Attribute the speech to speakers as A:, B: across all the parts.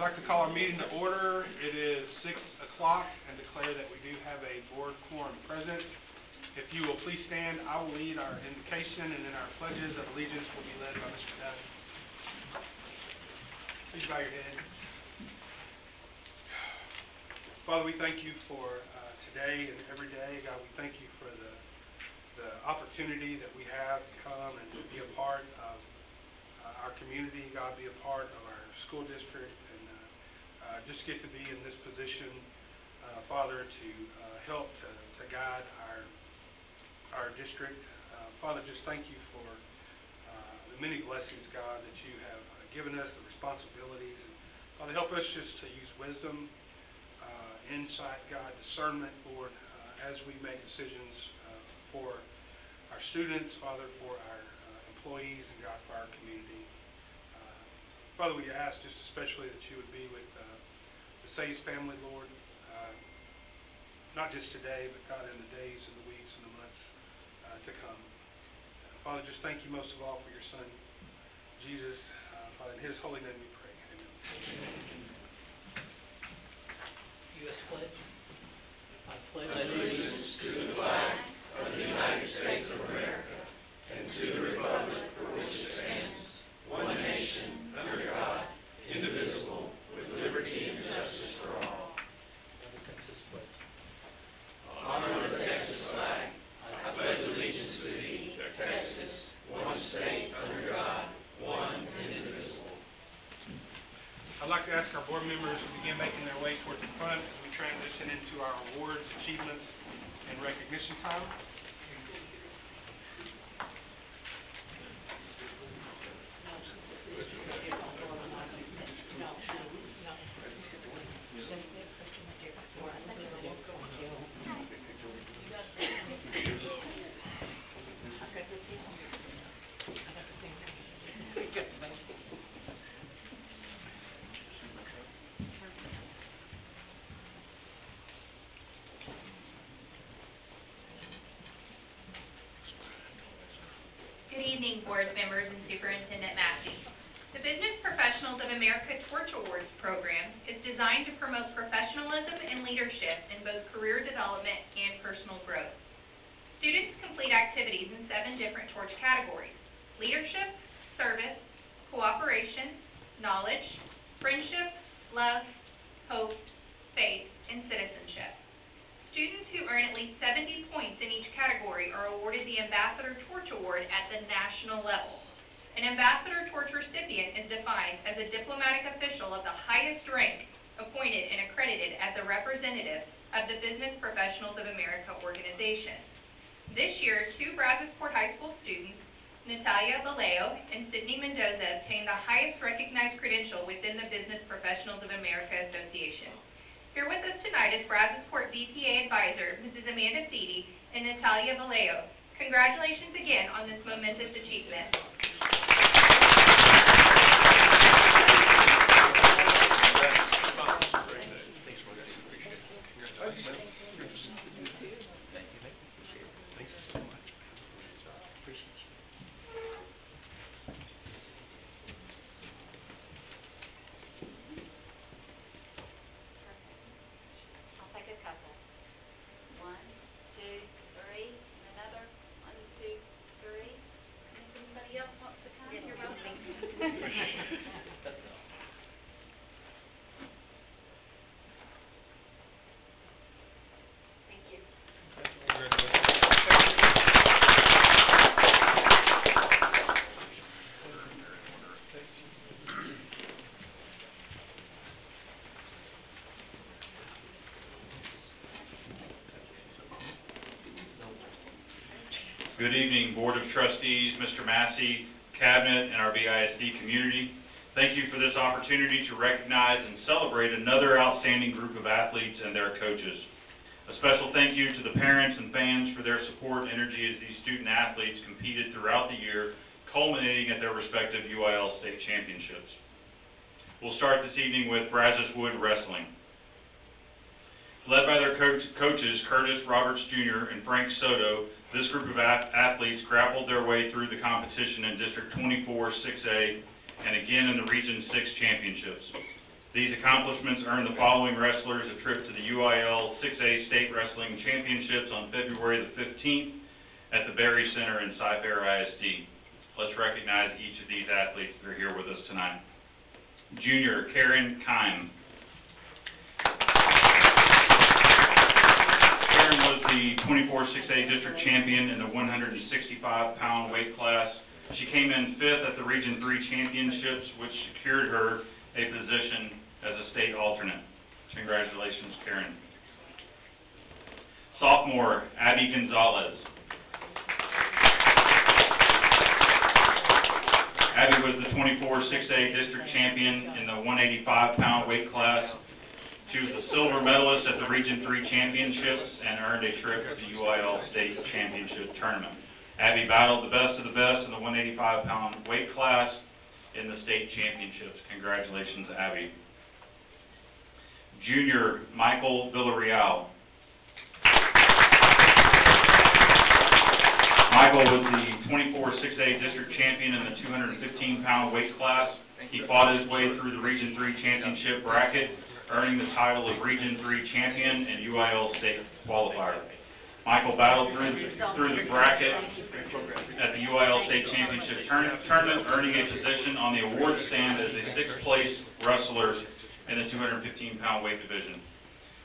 A: I'd like to call our meeting to order. It is 6 o'clock and declare that we do have a board quorum present. If you will please stand, I will lead our invocation, and then our pledges of allegiance will be led by Mr. Dowd. Please bow your head. Father, we thank you for today and every day. God, we thank you for the opportunity that we have to come and to be a part of our community. God, be a part of our school district, and just get to be in this position, Father, to help to guide our district. Father, just thank you for the many blessings, God, that you have given us, the responsibilities. And Father, help us just to use wisdom, insight, God, discernment, Lord, as we make decisions for our students, Father, for our employees, and God, for our community. Father, we ask just especially that you would be with the Sayes family, Lord, not just today, but God, in the days and the weeks and the months to come. Father, just thank you most of all for your Son, Jesus. Father, in his holy name we pray. Amen.
B: U.S. Pledge. I pledge
C: allegiance to the flag of the United States of America and to the republic for which it stands, one nation, under God, indivisible, with liberty and justice for all.
B: The Texas Pledge.
C: Honor the Texas flag. I pledge allegiance to thee, Texas, one state, under God, one and indivisible.
A: I'd like to ask our board members to begin making their way towards the front as we transition into our awards, achievements, and recognition time.
D: Good evening, board members and Superintendent Massey. The Business Professionals of America Torch Awards program is designed to promote professionalism and leadership in both career development and personal growth. Students complete activities in 7 different torch categories: leadership, service, cooperation, knowledge, friendship, love, hope, faith, and citizenship. Students who earn at least 70 points in each category are awarded the Ambassador Torch Award at the national level. An Ambassador Torch recipient is defined as a diplomatic official of the highest rank appointed and accredited as a representative of the Business Professionals of America organization. This year, 2 Brazosport High School students, Natalia Vallejo and Sydney Mendoza, obtained the highest recognized credential within the Business Professionals of America Association. Here with us tonight is Brazosport VPA Advisor, Mrs. Amanda Seedy, and Natalia Vallejo. Congratulations again on this momentous achievement.
E: Good evening, Board of Trustees, Mr. Massey, Cabinet, and our BISD community. Thank you for this opportunity to recognize and celebrate another outstanding group of athletes and their coaches. A special thank you to the parents and fans for their support and energy as these student athletes competed throughout the year, culminating at their respective UIL state championships. We'll start this evening with Brazoswood Wrestling. Led by their coaches, Curtis Roberts Jr. and Frank Soto, this group of athletes grappled their way through the competition in District 24 6A and again in the Region 6 championships. These accomplishments earned the following wrestlers a trip to the UIL 6A State Wrestling Championships on February the 15th at the Berry Center in Cy-Fair ISD. Let's recognize each of these athletes that are here with us tonight. Junior Karen Kime. Karen was the 24 6A district champion in the 165-pound weight class. She came in 5th at the Region 3 championships, which secured her a position as a state alternate. Congratulations, Karen. Sophomore, Abby Gonzalez. Abby was the 24 6A district champion in the 185-pound weight class. She was the silver medalist at the Region 3 championships and earned a trip to the UIL state championship tournament. Abby battled the best of the best in the 185-pound weight class in the state championships. Congratulations, Abby. Junior Michael Villarreal. Michael was the 24 6A district champion in the 215-pound weight class. He fought his way through the Region 3 championship bracket, earning the title of Region 3 champion and UIL state qualifier. Michael battled through the bracket at the UIL state championship tournament, earning a position on the award stand as a 6th place wrestler in the 215-pound weight division.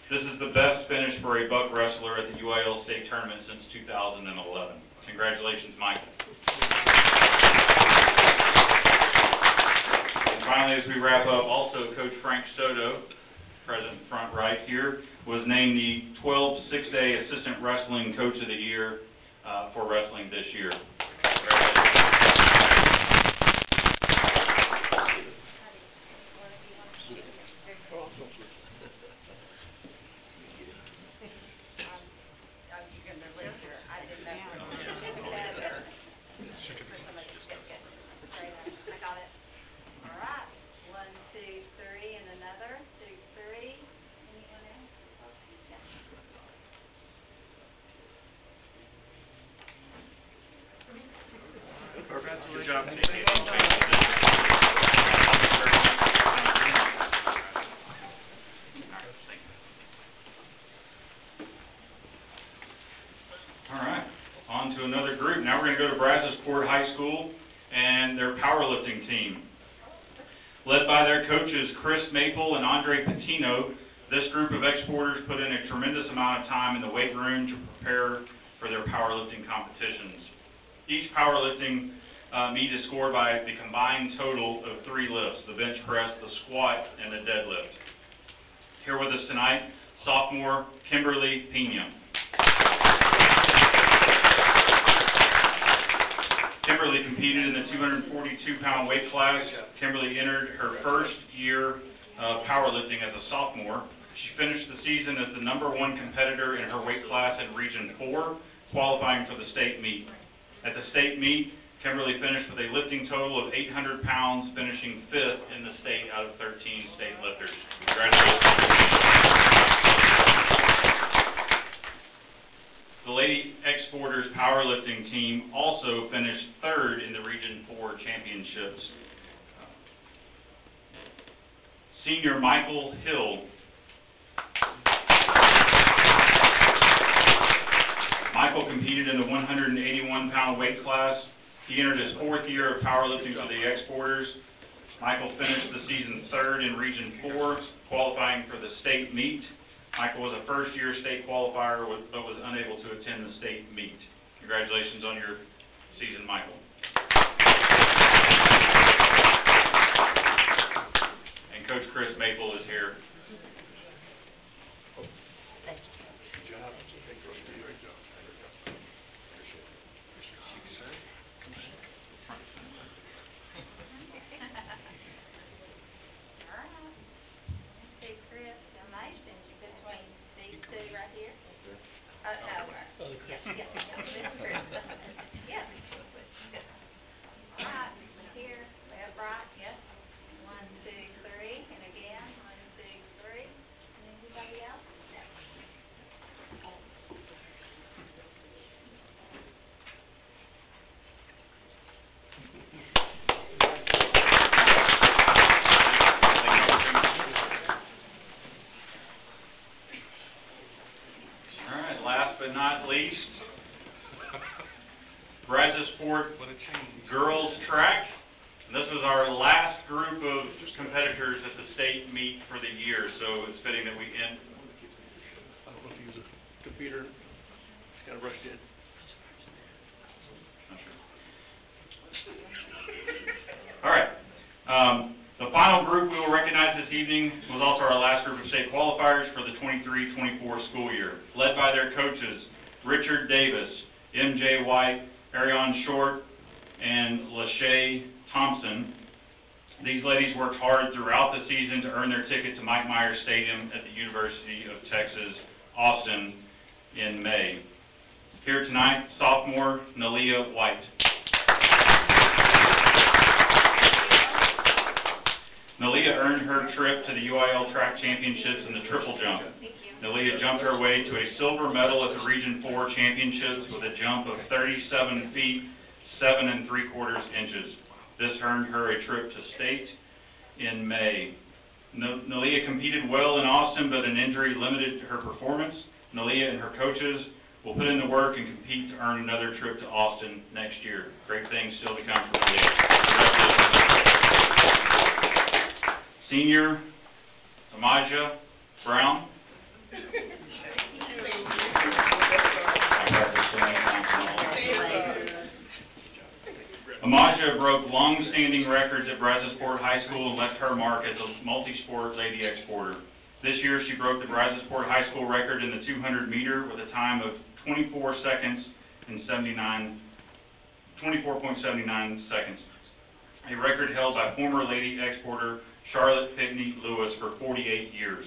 E: This is the best finish for a buck wrestler at the UIL state tournament since 2011. Congratulations, Michael. And finally, as we wrap up, also Coach Frank Soto, present front right here, was named the 12 6A Assistant Wrestling Coach of the Year for wrestling this year. Good job. All right, on to another group. Now we're going to go to Brazosport High School and their powerlifting team. Led by their coaches Chris Maple and Andre Patino, this group of exporters put in a tremendous amount of time in the weight room to prepare for their powerlifting competitions. Each powerlifting meet is scored by the combined total of 3 lifts: the bench press, the squat, and the deadlift. Here with us tonight, sophomore Kimberly Pena. Kimberly competed in the 242-pound weight class. Kimberly entered her first year of powerlifting as a sophomore. She finished the season as the #1 competitor in her weight class in Region 4, qualifying for the state meet. At the state meet, Kimberly finished with a lifting total of 800 pounds, finishing 5th in the state out of 13 state lifters. Congratulations. The Lady Exporters powerlifting team also finished 3rd in the Region 4 championships. Senior Michael Hill. Michael competed in the 181-pound weight class. He entered his 4th year of powerlifting for the Exporters. Michael finished the season 3rd in Region 4, qualifying for the state meet. Michael was a first-year state qualifier, but was unable to attend the state meet. Congratulations on your season, Michael. And Coach Chris Maple is here.
C: Good job. Great job.
D: Yes, yes, yes, Chris. Yes.
E: our last group of competitors at the state meet for the year, so it's fitting that we end.
B: I don't know if you use a computer, it's kind of rushed in.
E: All right. The final group we will recognize this evening was also our last group of state qualifiers for the 23-24 school year, led by their coaches, Richard Davis, M.J. White, Ariane Short, and Lachey Thompson. These ladies worked hard throughout the season to earn their ticket to Mike Myers Stadium at the University of Texas, Austin, in May. Here tonight, sophomore Nalia White. Nalia earned her trip to the UIL Track Championships in the triple jump. Nalia jumped her way to a silver medal at the Region 4 Championships with a jump of 37 feet, 7 3/4 inches. This earned her a trip to state in May. Nalia competed well in Austin, but an injury limited her performance. Nalia and her coaches will put in the work and compete to earn another trip to Austin next year. Great things still to come for Nalia. Senior Amaja Brown. Amaja broke long-standing records at Brazosport High School and left her mark as a multi-sport lady exporter. This year, she broke the Brazosport High School record in the 200-meter with a time of 24 seconds and 24.79 seconds, a record held by former lady exporter Charlotte Pickney Lewis for 48 years.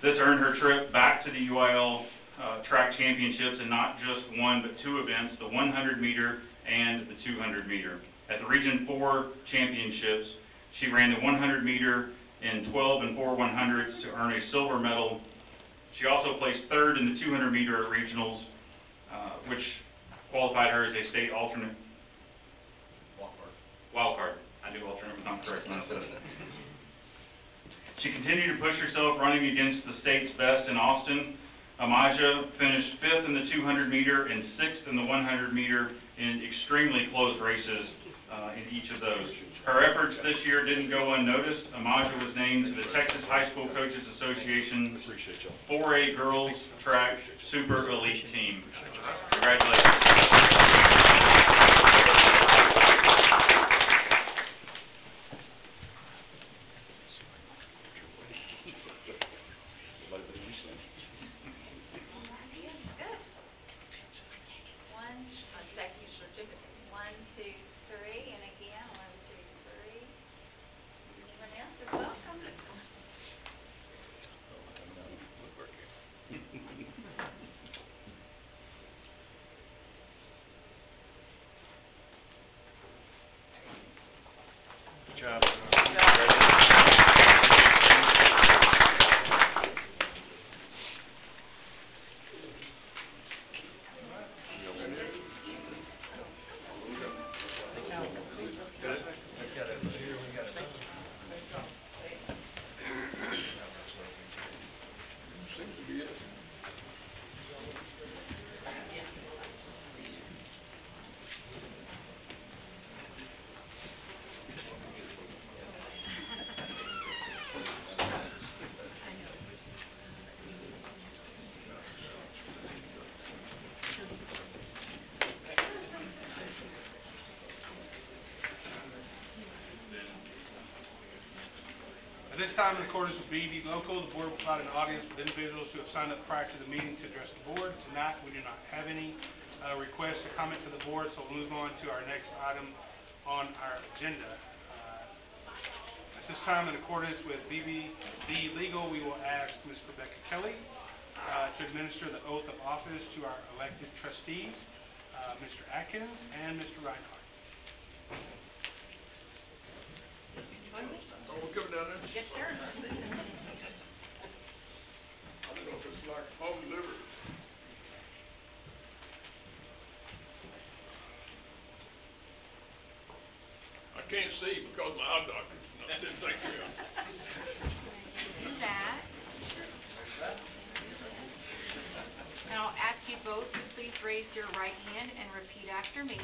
E: This earned her trip back to the UIL Track Championships in not just one but two events, the 100-meter and the 200-meter. At the Region 4 Championships, she ran the 100-meter in 12 4/100ths to earn a silver medal. She also placed third in the 200-meter at regionals, which qualified her as a state alternate. Wild card. I knew alternate was not correct when I said it. She continued to push herself running against the state's best in Austin. Amaja finished 5th in the 200-meter and 6th in the 100-meter in extremely close races in each of those. Her efforts this year didn't go unnoticed. Amaja was named to the Texas High School Coaches Association 4A Girls Track Super Elite Team. Congratulations.
A: At this time, in accordance with BED Local, the board will provide an audience with individuals who have signed up prior to the meeting to address the board. Tonight, we do not have any requests or comment to the board, so we'll move on to our next item on our agenda. At this time, in accordance with BED Legal, we will ask Ms. Rebecca Kelly to administer the oath of office to our elected trustees, Mr. Atkins and Mr. Reinhardt.
C: Oh, we're coming down there?
D: Yes, sir.
C: I don't know if it's like home delivery. I can't see because my eye doctor didn't take me out.
D: Do that. And I'll ask you
F: you both to please raise your right hand and repeat after me.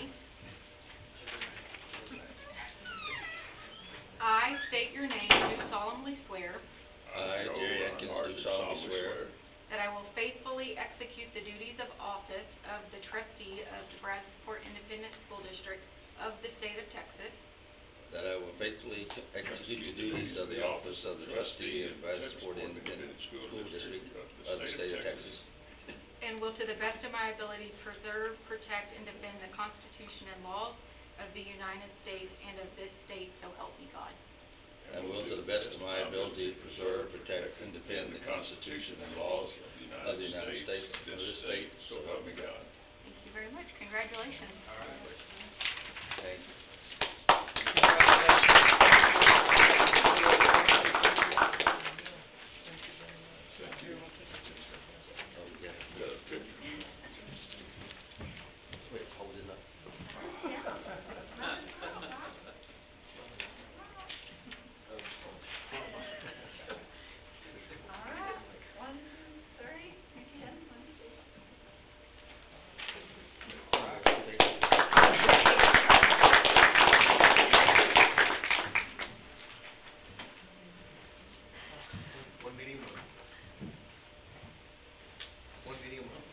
F: I state your name, do solemnly swear
C: I, Jerry Atkins, do solemnly swear
F: that I will faithfully execute the duties of office of the trustee of the Brazosport Independent School District of the state of Texas,
C: that I will faithfully execute the duties of the office of the trustee of Brazosport Independent School District of the state of Texas,
F: and will to the best of my ability preserve, protect, and defend the Constitution and laws of the United States and of this state, so help me God.
C: and will to the best of my ability preserve, protect, and defend the Constitution and laws of the United States and of this state, so help me God.
F: Thank you very much. Congratulations.
C: Thank you. Wait, hold it up.
D: All right, 1:30, again, let me see.
B: One meeting a month. One meeting a month.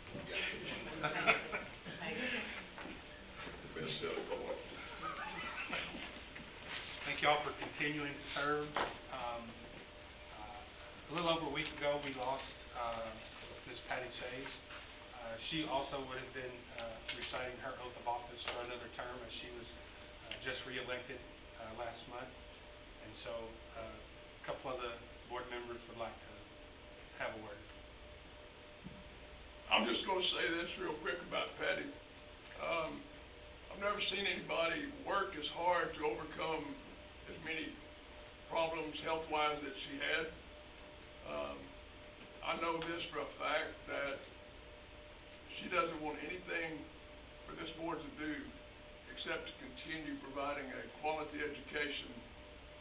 A: Thank y'all for continuing to serve. A little over a week ago, we lost Ms. Patty Chase. She also would have been reciting her oath of office for another term, as she was just reelected last month. And so a couple of the board members would like to have a word.
G: I'm just gonna say this real quick about Patty. I've never seen anybody work as hard to overcome as many problems health-wise that she had. I know this for a fact, that she doesn't want anything for this board to do except to continue providing a quality education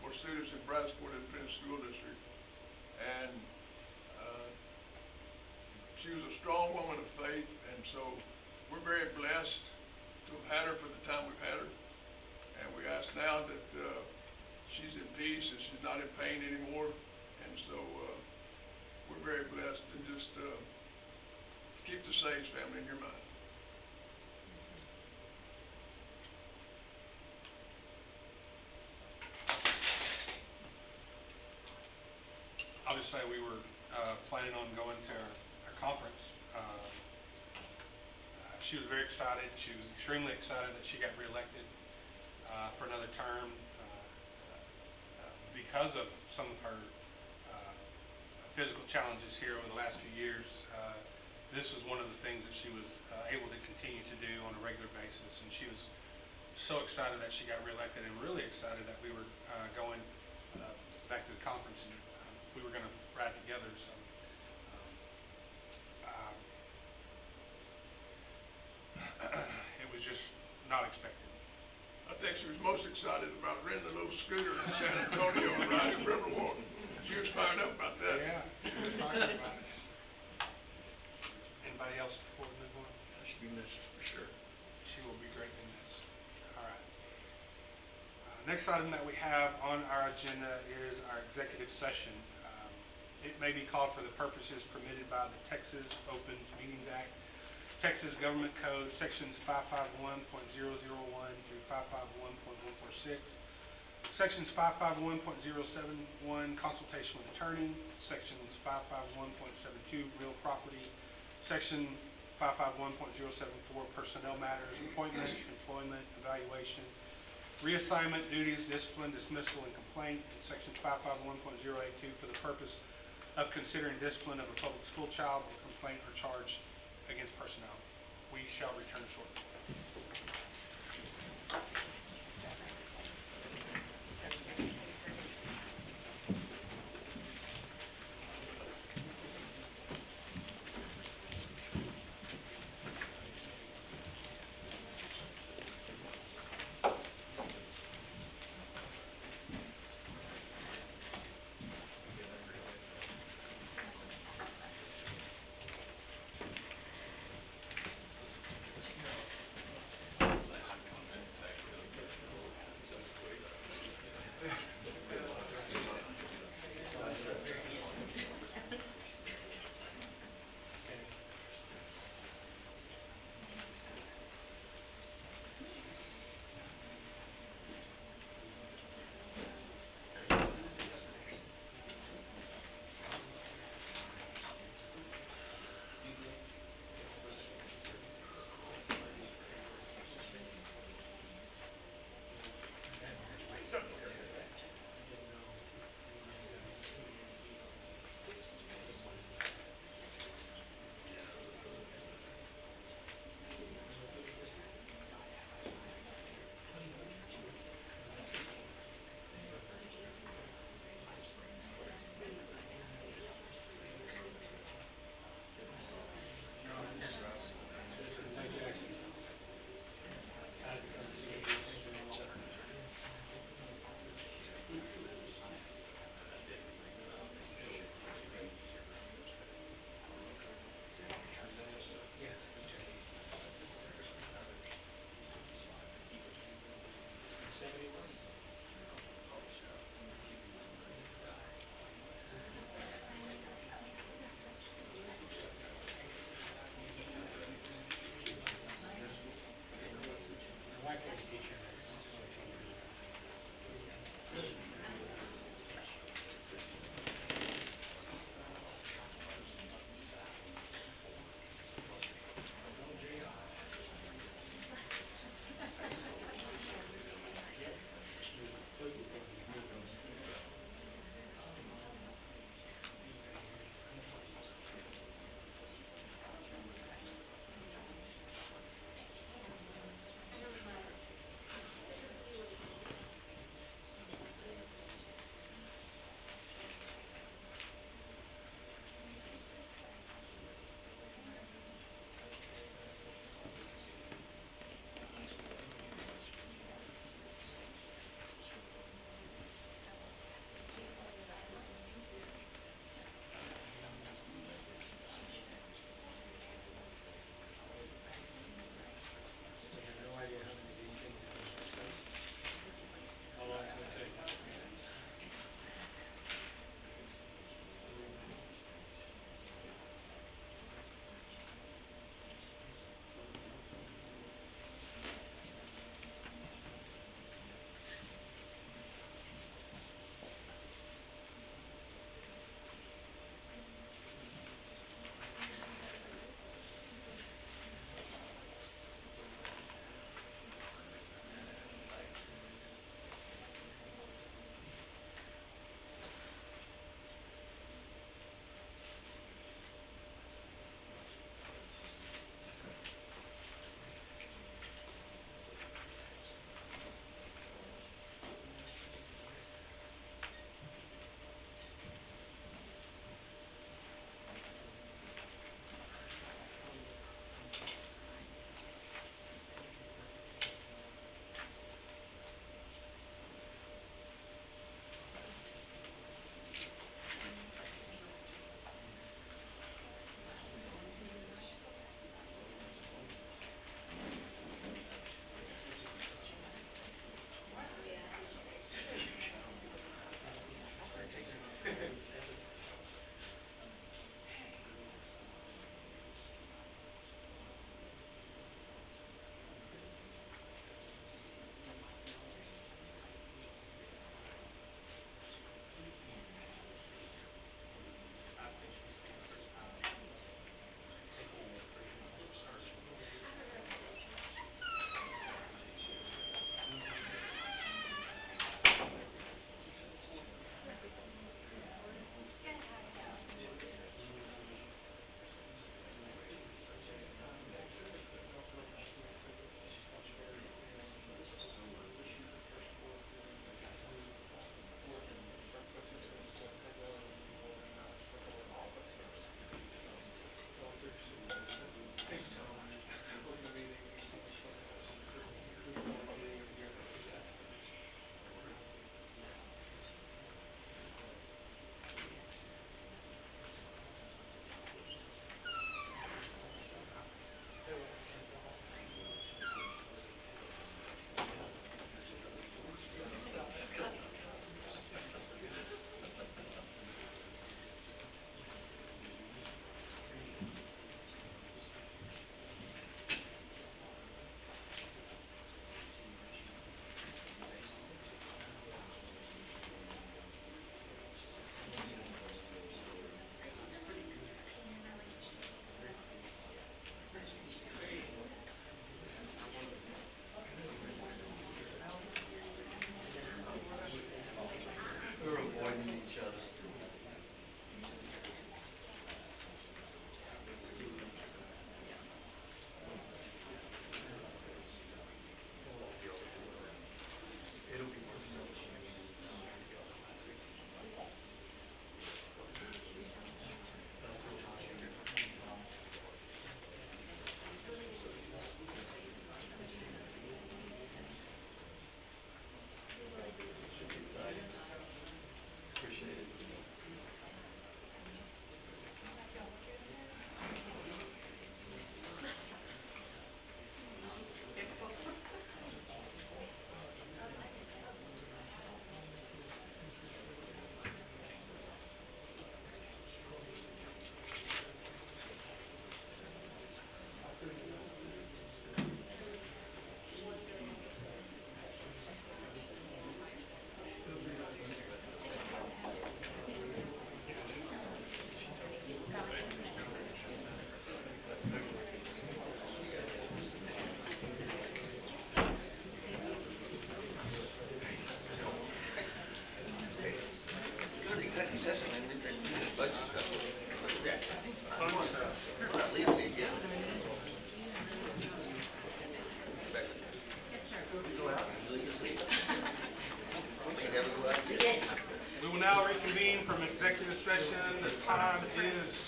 G: for students in Brazosport Independent School District. And she was a strong woman of faith, and so we're very blessed to have had her for the time we've had her. And we ask now that she's in peace and she's not in pain anymore. And so we're very blessed, and just keep the Sage family in your mind.
A: I'll just say we were planning on going to our conference. She was very excited. She was extremely excited that she got reelected for another term because of some of her physical challenges here over the last few years. This was one of the things that she was able to continue to do on a regular basis, and she was so excited that she got reelected, and really excited that we were going back to the conference, and we were going to ride together. So it was just not expected.
G: I think she was most excited about renting a little scooter in San Antonio and riding Riverwalk. She was fired up about that.
A: Yeah, she was talking about it. Anybody else before we move on?
B: Should be missed, for sure.
A: She will be greatly missed. All right. Next item that we have on our agenda is our executive session. It may be called for the purposes permitted by the Texas Open Meetings Act, Texas Government Code, Sections 551.001 through 551.146, Sections 551.071, consultation with attorney, Sections 551.72, real property, Section 551.074, personnel matters, appointment, employment, evaluation, reassignment, duties, discipline, dismissal, and complaint, and Section 551.082 for the purpose of considering discipline of a public school child or complaint or charge against personnel. We shall return shortly.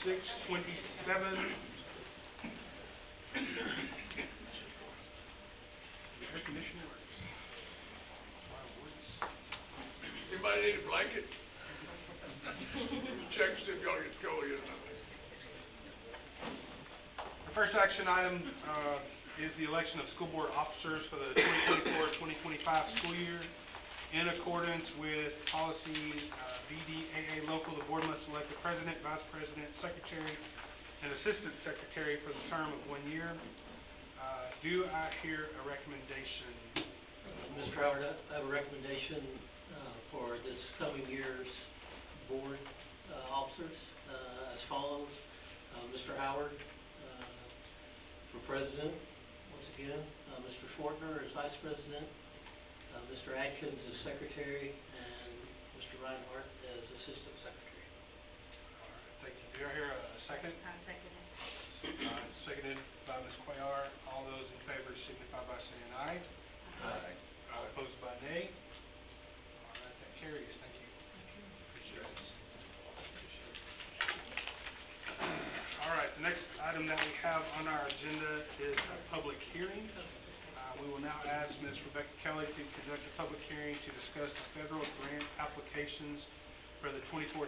A: The air conditioning works. Wow, works.
G: Anybody need a blanket? Check to see if y'all get cold yet or not.
A: The first action item is the election of school board officers for the 2024-2025 school year. In accordance with policy BDAA local, the board must elect the president, vice president, secretary, and assistant secretary for the term of 1 year. Do I hear a recommendation?
H: Mr. Howard, I have a recommendation for this coming year's board officers as follows. Mr. Howard for president, once again. Mr. Schwartner as vice president. Mr. Atkins as secretary, and Mr. Reinhardt as assistant secretary.
A: All right, thank you. Do I hear a second?
F: I'll second it.
A: Seconded by Ms. Cuellar. All those in favor signify by saying aye.
H: Aye.
A: All opposed by nay. All right, that carries. Thank you. Appreciate it. All right, the next item that we have on our agenda is a public hearing. We will now ask Ms. Rebecca Kelly to conduct a public hearing to discuss the federal grant applications for the 24-25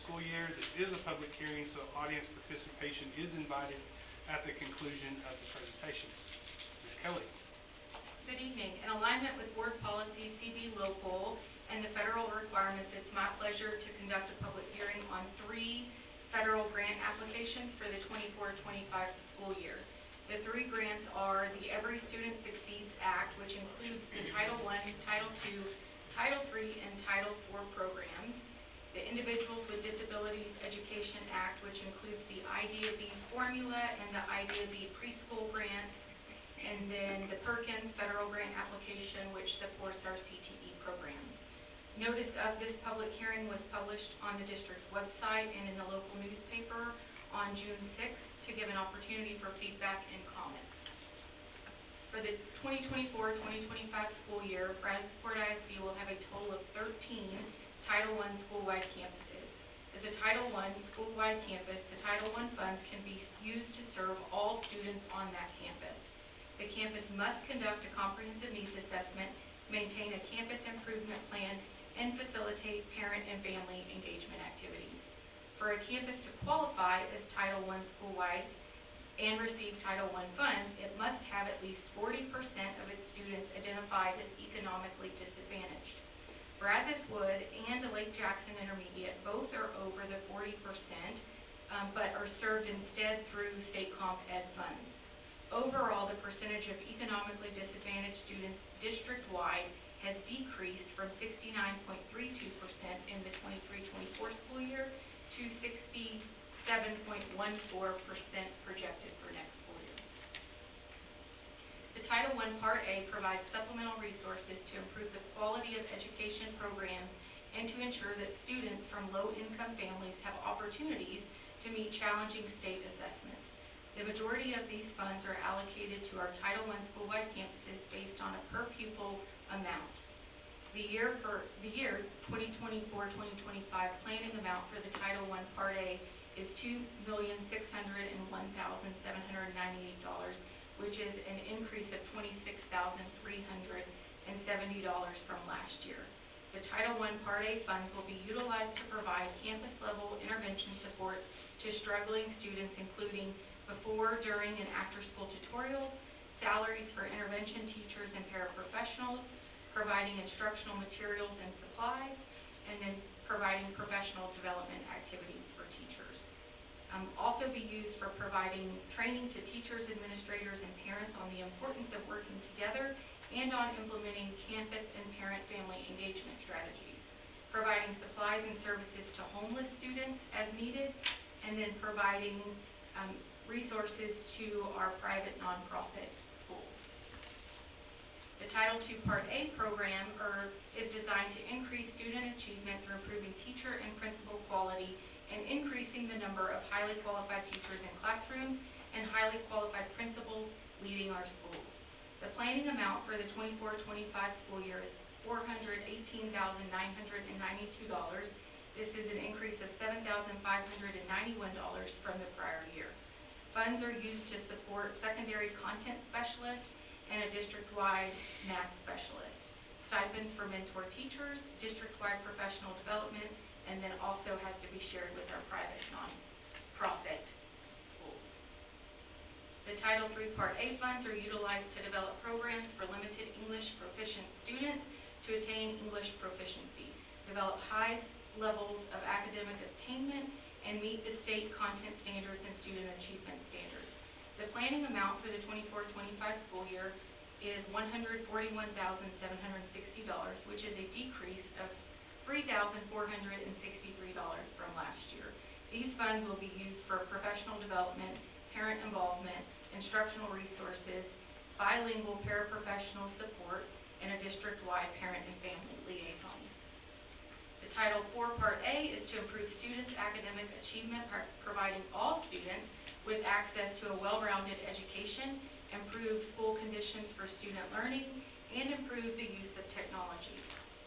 A: school year. This is a public hearing, so audience participation is invited at the conclusion of the presentation. Ms. Kelly.
D: Good evening. In alignment with board policy CB local and the federal requirements, it's my pleasure to conduct a public hearing on 3 federal grant applications for the 24-25 school year. The 3 grants are the Every Student Succeeds Act, which includes the Title I, Title II, Title III, and Title IV programs. The Individuals with Disabilities Education Act, which includes the IDEA-B formula and the IDEA-B preschool grant. And then the Perkins federal grant application, which supports our CTE programs. Notice of this public hearing was published on the district's website and in the local newspaper on June 6th to give an opportunity for feedback and comments. For the 2024-2025 school year, Brazosport ISD will have a total of 13 Title I school-wide campuses. As a Title I school-wide campus, the Title I funds can be used to serve all students on that campus. The campus must conduct a comprehensive needs assessment, maintain a campus improvement plan, and facilitate parent and family engagement activities. For a campus to qualify as Title I school-wide and receive Title I funds, it must have at least 40% of its students identified as economically disadvantaged. Brazos Wood and the Lake Jackson Intermediate both are over the 40%, but are served instead through state comp ed funds. Overall, the percentage of economically disadvantaged students district-wide has decreased from 69.32% in the 23-24 school year to 67.14% projected for next school year. The Title I Part A provides supplemental resources to improve the quality of education programs and to ensure that students from low-income families have opportunities to meet challenging state assessments. The majority of these funds are allocated to our Title I school-wide campuses based on a per-pupil amount. The year 2024-2025 planning amount for the Title I Part A is $2,601,798, which is an increase of $26,370 from last year. The Title I Part A funds will be utilized to provide campus-level intervention support to struggling students, including before, during, and after-school tutorials, salaries for intervention teachers and paraprofessionals, providing instructional materials and supplies, and then providing professional development activities for teachers. Also be used for providing training to teachers, administrators, and parents on the importance of working together and on implementing campus and parent-family engagement strategies, providing supplies and services to homeless students as needed, and then providing resources to our private nonprofit schools. The Title II Part A program is designed to increase student achievement through improving teacher and principal quality and increasing the number of highly qualified teachers in classrooms and highly qualified principals leading our schools. The planning amount for the 24-25 school year is $418,992,
F: This is an increase of $7,591 from the prior year. Funds are used to support secondary content specialists and a district-wide math specialist. Stipends for mentor teachers, district-wide professional development, and then also has to be shared with our private nonprofit schools. The Title III Part A funds are utilized to develop programs for limited English proficient students to attain English proficiency, develop high levels of academic attainment, and meet the state content standards and student achievement standards. The planning amount for the 24-25 school year is $141,760, which is a decrease of $3,463 from last year. These funds will be used for professional development, parent involvement, instructional resources, bilingual paraprofessional support, and a district-wide parent and family liaison. The Title IV Part A is to improve students' academic achievement by providing all students with access to a well-rounded education, improve school conditions for student learning, and improve the use of technology.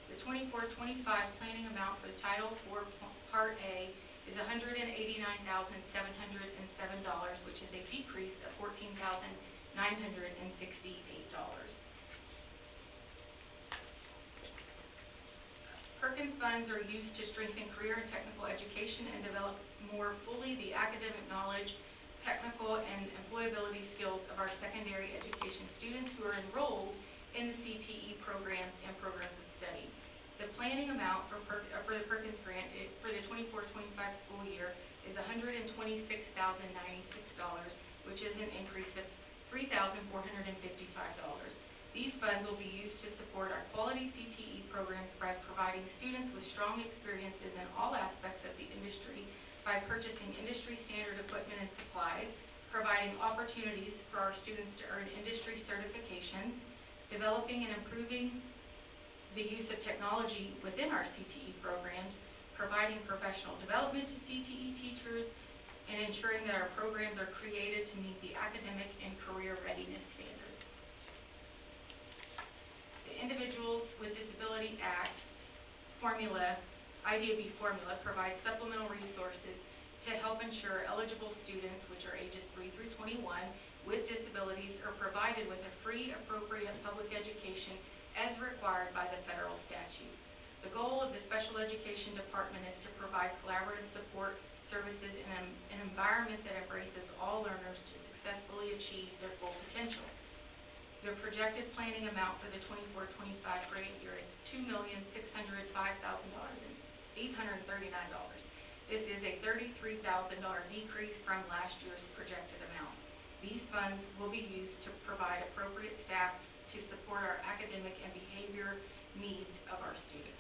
F: The 24-25 planning amount for the Title IV Part A is $189,707, which is a decrease of $14,968. Perkins funds are used to strengthen career and technical education and develop more fully the academic knowledge, technical and employability skills of our secondary education students who are enrolled in the CTE programs and programs of study. The planning amount for the Perkins grant for the 24-25 school year is $126,096, which is an increase of $3,455. These funds will be used to support our quality CTE programs by providing students with strong experiences in all aspects of the industry by purchasing industry standard equipment and supplies, providing opportunities for our students to earn industry certifications, developing and improving the use of technology within our CTE programs, providing professional development to CTE teachers, and ensuring that our programs are created to meet the academic and career readiness standards. The Individuals with Disability Act formula, IDAB formula, provides supplemental resources to help ensure eligible students, which are ages 3 through 21, with disabilities are provided with a free, appropriate public education as required by the federal statute. The goal of the Special Education Department is to provide collaborative support services in an environment that embraces all learners to successfully achieve their full potential. The projected planning amount for the 24-25 grant year is $2,605,839. This is a $33,000 decrease from last year's projected amount. These funds will be used to provide appropriate staff to support our academic and behavior needs of our students.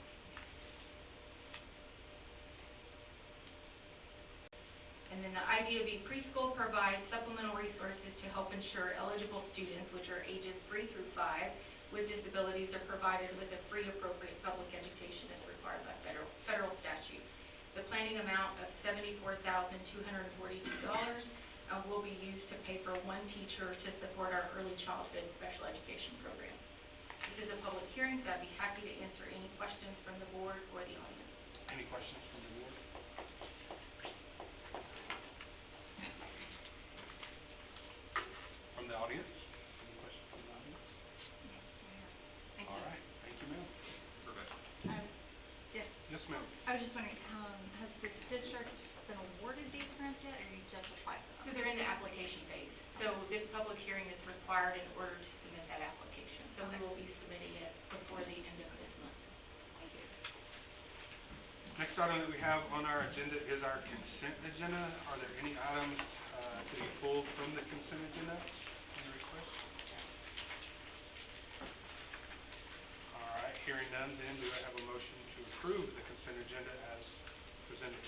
F: And then the IDAB preschool provides supplemental resources to help ensure eligible students, which are ages 3 through 5, with disabilities are provided with a free, appropriate public education as required by federal statute. The planning amount of $74,242 will be used to pay for one teacher to support our early childhood special education program. This is a public hearing, so I'd be happy to answer any questions from the board or the audience.
A: Any questions from the board? From the audience? Any questions from the audience?
F: Thank you.
A: All right, thank you, ma'am.
F: Yes.
A: Yes, ma'am.
I: I was just wondering, has the district been awarded these grants yet, or you just applied for
F: So
I: them?
F: they're in the application phase. So this public hearing is required in order to submit that application. So we will be submitting it before the end of this month.
I: Thank you.
A: Next item that we have on our agenda is our consent agenda. Are there any items to be pulled from the consent agenda? Any requests? All right, hearing none, then do I have a motion to approve the consent agenda as presented?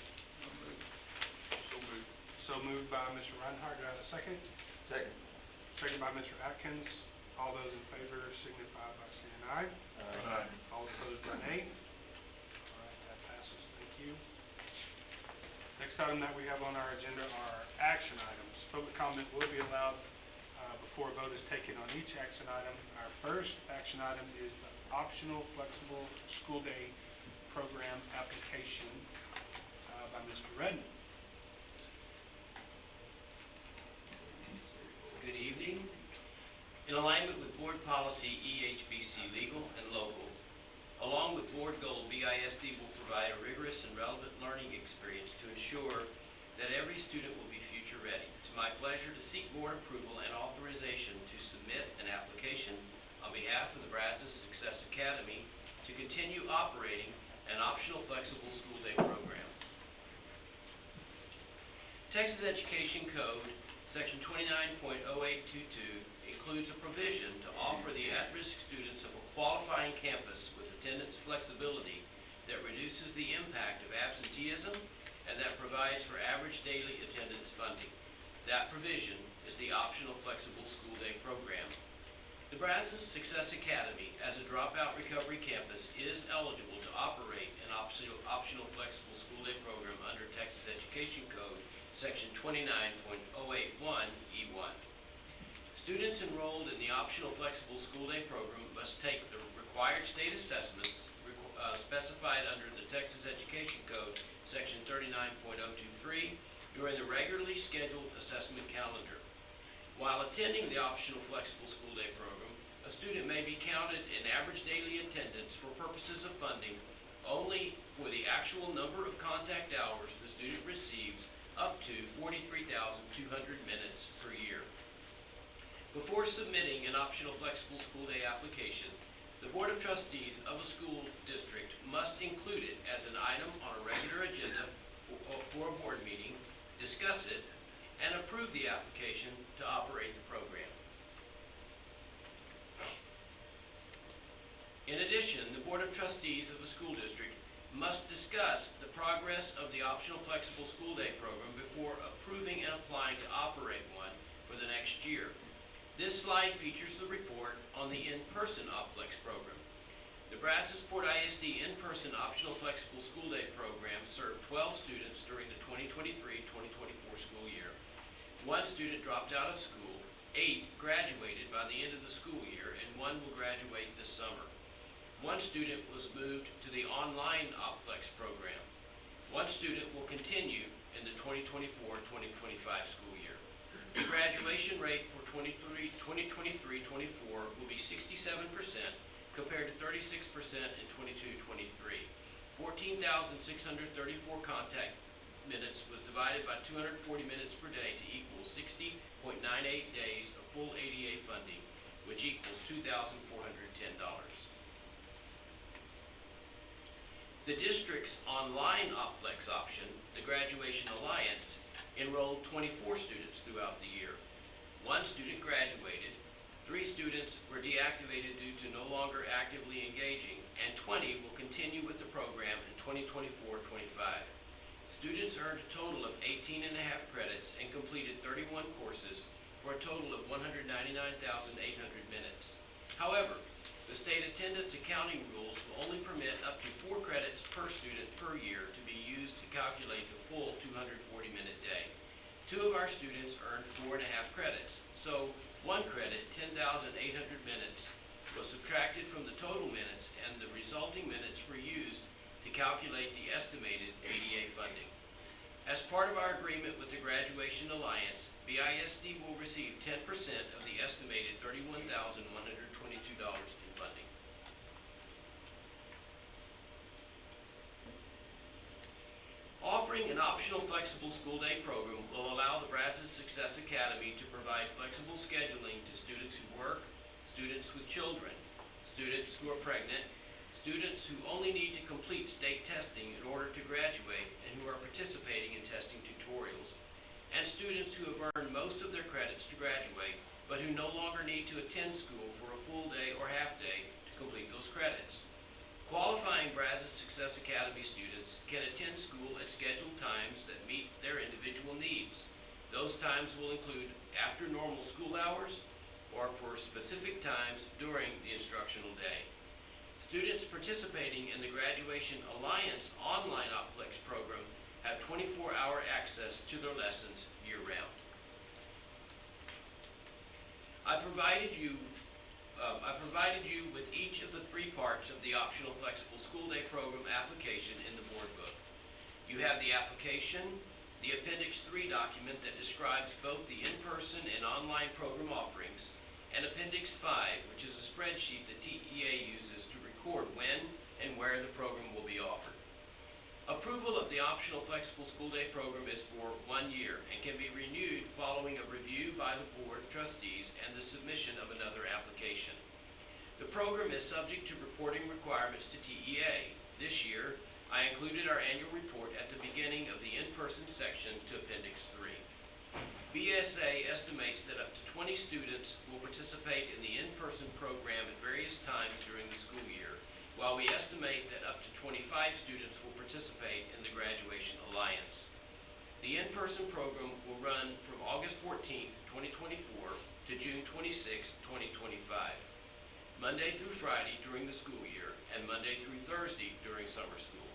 A: So moved by Mr. Reinhardt. Do I have a second?
C: Second.
A: Second by Mr. Atkins. All those in favor signify by saying aye.
C: Aye.
A: All opposed by nay. All right, that passes. Thank you. Next item that we have on our agenda are action items. Public comment will be allowed before a vote is taken on each action item. Our first action item is the optional flexible school day program application. by Mr. Redmond.
C: Good evening. In alignment with Board Policy EHBC Legal and Local, along with Board Goal, BISD will provide a rigorous and relevant learning experience to ensure that every student will be future ready. It's my pleasure to seek Board approval and authorization to submit an application on behalf of the Brazos Success Academy to continue operating an optional flexible school day program. Texas Education Code, Section 29.0822, includes a provision to offer the at-risk students of a qualifying campus with attendance flexibility that reduces the impact of absenteeism and that provides for average daily attendance funding. That provision is the optional flexible school day program. The Brazos Success Academy, as a dropout recovery campus, is eligible to operate an optional flexible school day program under Texas Education Code, Section 29.081E1. Students enrolled in the optional flexible school day program must take the required state assessments specified under the Texas Education Code, Section 39.023, during the regularly scheduled assessment calendar. While attending the optional flexible school day program, a student may be counted in average daily attendance for purposes of funding only for the actual number of contact hours the student receives, up to 43,200 minutes per year. Before submitting an optional flexible school day application, the Board of Trustees of a school district must include it as an item on a regular agenda for a board meeting, discuss it, and approve the application to operate the program. In addition, the Board of Trustees of the school district must discuss the progress of the optional flexible school day program before approving and applying to operate one for the next year. This slide features the report on the in-person OpFlex program. The Brazosport ISD in-person optional flexible school day program served 12 students during the 2023-2024 school year. 1 student dropped out of school, 8 graduated by the end of the school year, and 1 will graduate this summer. 1 student was moved to the online OpFlex program. 1 student will continue in the 2024-2025 school year. The graduation rate for 2023-24 will be 67% compared to 36% in 22-23. 14,634 contact minutes was divided by 240 minutes per day to equal 60.98 days of full ADA funding, which equals $2,410. The district's online OpFlex option, the Graduation Alliance, enrolled 24 students throughout the year. 1 student graduated, 3 students were deactivated due to no longer actively engaging, and 20 will continue with the program in 2024-25. Students earned a total of 18.5 credits and completed 31 courses for a total of 199,800 minutes. However, the state attendance accounting rules will only permit up to 4 credits per student per year to be used to calculate the full 240-minute day. 2 of our students earned 4.5 credits, so 1 credit, 10,800 minutes, was subtracted from the total minutes, and the resulting minutes were used to calculate the estimated ADA funding. As part of our agreement with the Graduation Alliance, BISD will receive 10% of the estimated $31,122 in funding. Offering an optional flexible school day program will allow the Brazos Success Academy to provide flexible scheduling to students who work, students with children, students who are pregnant, students who only need to complete state testing in order to graduate and who are participating in testing tutorials, and students who have earned most of their credits to graduate but who no longer need to attend school for a full day or half day to complete those credits. Qualifying Brazos Success Academy students can attend school at scheduled times that meet their individual needs. Those times will include after normal school hours or for specific times during the instructional day. Students participating in the Graduation Alliance online OpFlex program have 24-hour access to their lessons year-round. I provided you with each of the 3 parts of the optional flexible school day program application in the board book. You have the application, the Appendix 3 document that describes both the in-person and online program offerings, and Appendix 5, which is a spreadsheet that TEA uses to record when and where the program will be offered. Approval of the optional flexible school day program is for 1 year and can be renewed following a review by the Board of Trustees and the submission of another application. The program is subject to reporting requirements to TEA. This year, I included our annual report at the beginning of the in-person section to Appendix 3. BSA estimates that up to 20 students will participate in the in-person program at various times during the school year, while we estimate that up to 25 students will participate in the Graduation Alliance. The in-person program will run from August 14th, 2024 to June 26th, 2025, Monday through Friday during the school year and Monday through Thursday during summer school.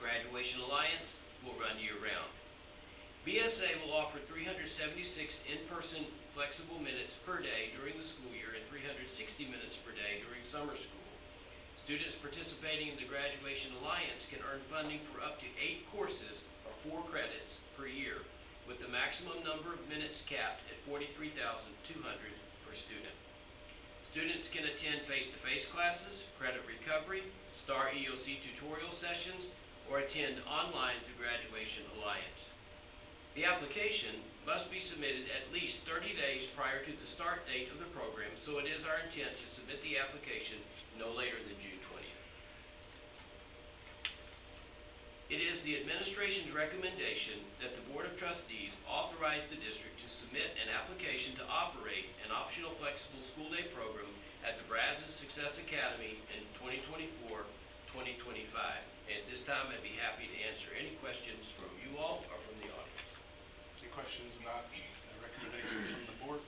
C: Graduation Alliance will run year-round. BSA will offer 376 in-person flexible minutes per day during the school year and 360 minutes per day during summer school. Students participating in the Graduation Alliance can earn funding for up to 8 courses or 4 credits per year, with the maximum number of minutes capped at 43,200 per student. Students can attend face-to-face classes, credit recovery, STAR EOC tutorial sessions, or attend online through Graduation Alliance. The application must be submitted at least 30 days prior to the start date of the program, so it is our intent to submit the application no later than June 20th. It is the administration's recommendation that the Board of Trustees authorize the district to submit an application to operate an optional flexible school day program at the Brazos Success Academy in 2024-2025. At this time, I'd be happy to answer any questions from you all or from the audience.
A: Any questions about the recommendations from the board?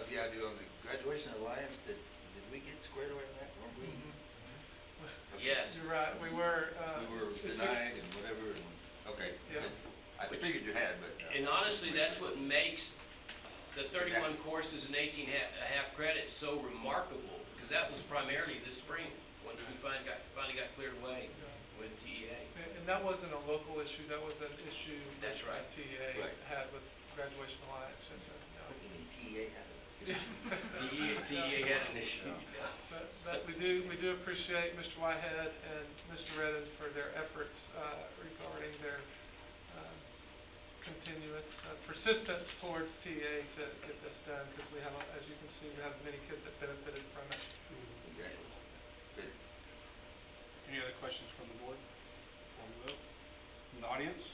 J: Yeah, I do. On the Graduation Alliance, did we get squared away on that? Weren't we?
C: Yes.
K: You're right, we were,
J: We were denied and whatever, and, okay.
K: Yeah.
J: I figured you had, but.
C: And honestly, that's what makes the 31 courses and 18 half credits so remarkable, because that was primarily this spring, once we finally got cleared away with TEA.
K: and that wasn't a local issue, that was an issue
C: That's
K: that
C: right.
K: TEA
J: Right.
K: had with Graduation Alliance, and so,
J: What do you mean, TEA had it?
C: TEA had an issue.
K: Yeah. But we do appreciate Mr. Whitehead and Mr. Redden for their efforts, regarding their, continuous, persistence towards TEA to get this done, because we have, as you can see, we have many kids that benefited from it.
J: Exactly. Good.
A: Any other questions from the board before we vote? From the audience?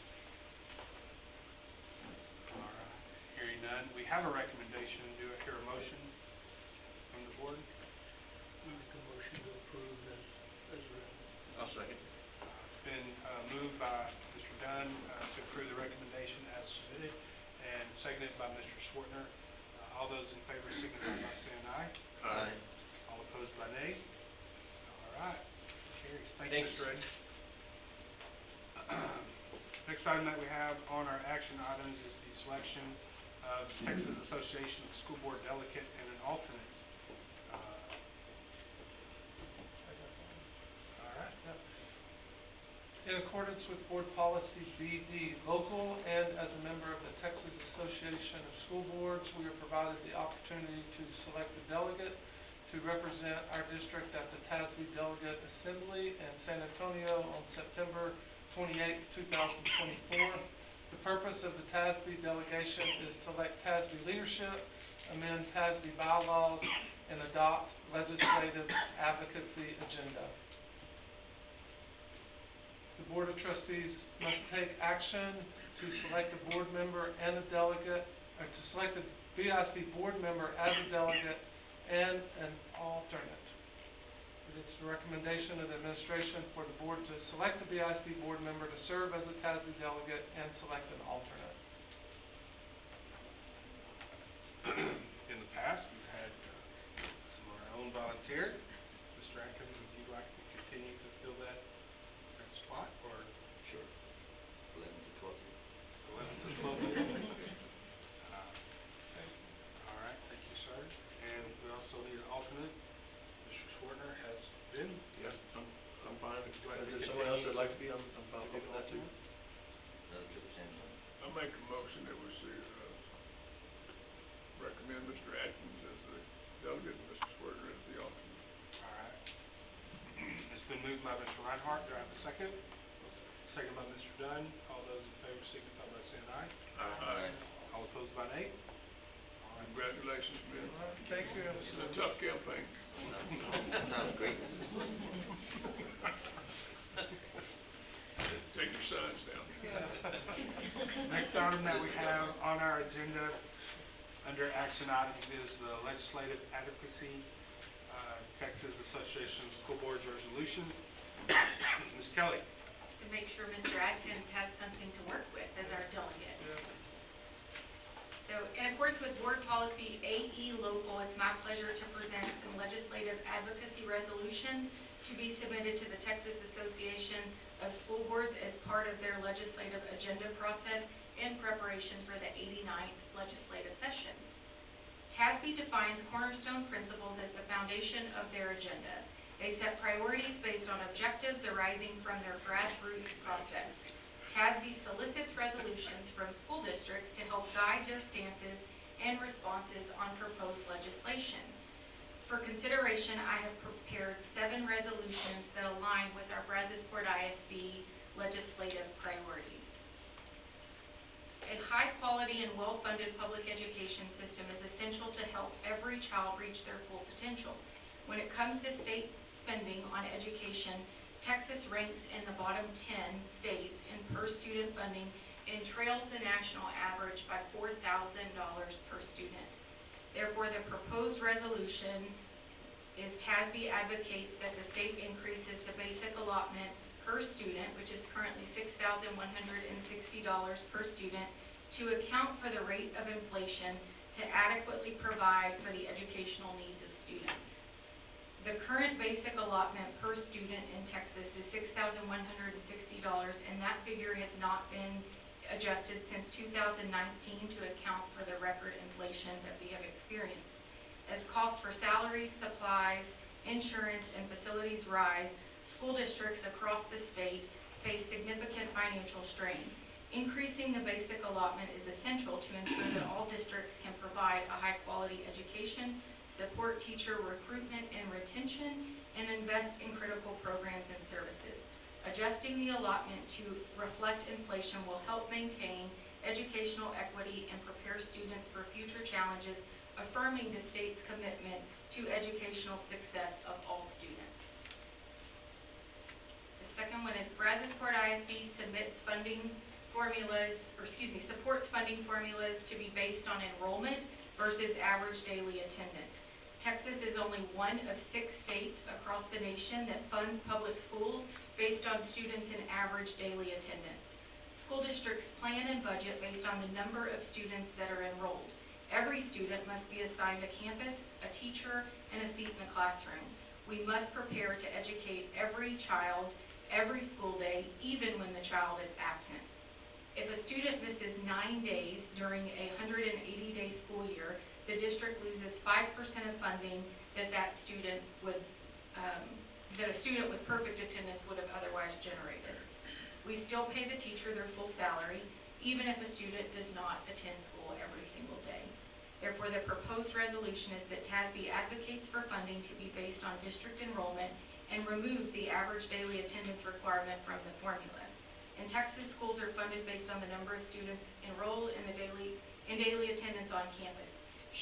A: All right, hearing none. We have a recommendation. Do I hear a motion from the board?
H: Make a motion to approve as written.
B: I'll second.
A: It's been moved by Mr. Dunn to approve the recommendation as submitted, and seconded by Mr. Swartner. All those in favor signify by saying aye.
J: Aye.
A: All opposed by nay. All right, carries. Thank you,
C: Thanks.
A: Mr. Redden. Next item that we have on our action items is the selection of Texas Association of School Board Delegate and an alternate. All right.
K: In accordance with Board Policy BD, local and as a member of the Texas Association of School Boards, we are provided the opportunity to select a delegate to represent our district at the TASB Delegate Assembly in San Antonio on September 28, 2024. The purpose of the TASB delegation is to elect TASB leadership, amend TASB bylaws, and adopt legislative advocacy agenda. The Board of Trustees must take action to select a board member and a delegate, or to select a BIC board member as a delegate and an alternate. It is the recommendation of the administration for the board to select a BIC board member to serve as a TASB delegate and select an alternate.
A: In the past, we've had some of our own volunteer. Mr. Atkins, would you like to continue to fill that spot, or?
J: Sure. 11 to 12 years.
A: 11 to 12 years? All right, thank you, sir. And we also need an alternate. Mr. Swartner has been.
B: Yeah, I'm fine. If
A: Glad to
B: there's
A: continue.
B: someone else that'd like to be, I'm fine
G: I make a motion that we see, recommend Mr. Atkins as the delegate and Mr. Squirter as the alternate.
A: All right. It's been moved by Mr. Reinhardt. Do I have a second? Second by Mr. Dunn. All those in favor signify by saying aye.
G: Aye.
A: All opposed by nay. All right.
G: Congratulations, man.
K: All right, thank you.
G: It's a tough campaign.
J: Sounds great.
G: Take your signs down.
A: Next item that we have on our agenda under action items is the legislative advocacy, Texas Association of School Boards resolution. Ms. Kelly.
F: To make sure Mr. Atkins has something to work with as our delegate. So in accordance with Board Policy AE Local, it's my pleasure to present some legislative advocacy resolutions to be submitted to the Texas Association of School Boards as part of their legislative agenda process in preparation for the 89th legislative session. TASB defines cornerstone principles as the foundation of their agenda. They set priorities based on objectives arising from their grassroots process. TASB solicits resolutions from school districts to help guide their stances and responses on proposed legislation. For consideration, I have prepared 7 resolutions that align with our Brazosport ISD legislative priorities. A high-quality and well-funded public education system is essential to help every child reach their full potential. When it comes to state spending on education, Texas ranks in the bottom 10 states in per-student funding and trails the national average by $4,000 per student. Therefore, the proposed resolution is TASB advocates that the state increases the basic allotment per student, which is currently $6,160 per student, to account for the rate of inflation to adequately provide for the educational needs of students. The current basic allotment per student in Texas is $6,160, and that figure has not been adjusted since 2019 to account for the record inflation that we have experienced. As costs for salaries, supplies, insurance, and facilities rise, school districts across the state face significant financial strain. Increasing the basic allotment is essential to ensure that all districts can provide a high-quality education, support teacher recruitment and retention, and invest in critical programs and services. Adjusting the allotment to reflect inflation will help maintain educational equity and prepare students for future challenges, affirming the state's commitment to educational success of all students. The second one is Brazosport ISD supports funding formulas to be based on enrollment versus average daily attendance. Texas is only one of 6 states across the nation that funds public schools based on students and average daily attendance. School districts plan and budget based on the number of students that are enrolled. Every student must be assigned a campus, a teacher, and a seat in the classroom. We must prepare to educate every child, every school day, even when the child is absent. If a student misses 9 days during a 180-day school year, the district loses 5% of funding that a student with perfect attendance would have otherwise generated. We still pay the teacher their full salary, even if a student does not attend school every single day. Therefore, the proposed resolution is that TASB advocates for funding to be based on district enrollment and removes the average daily attendance requirement from the formula. In Texas, schools are funded based on the number of students enrolled in daily attendance on campus.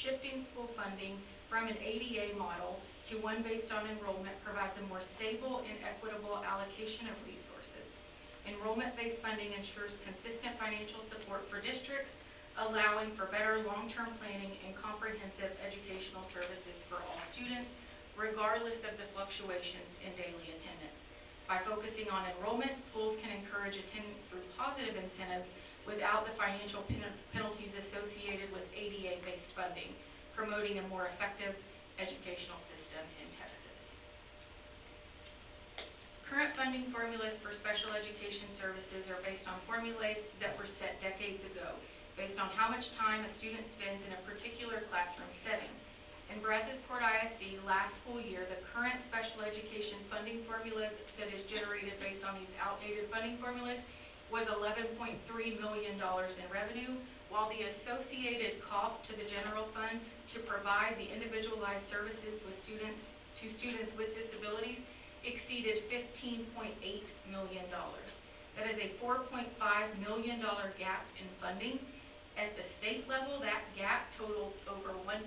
F: Shifting school funding from an ADA model to one based on enrollment provides a more stable and equitable allocation of resources. Enrollment-based funding ensures consistent financial support for districts, allowing for better long-term planning and comprehensive educational services for all students, regardless of the fluctuations in daily attendance. By focusing on enrollment, schools can encourage attendance through positive incentives without the financial penalties associated with ADA-based funding, promoting a more effective educational system in Texas. Current funding formulas for special education services are based on formulas that were set decades ago, based on how much time a student spends in a particular classroom setting. In Brazosport ISD last school year, the current special education funding formulas that is generated based on these outdated funding formulas was $11.3 million in revenue, while the associated cost to the general fund to provide the individualized services with students with disabilities exceeded $15.8 million. That is a $4.5 million gap in funding. At the state level, that gap totals over $1.8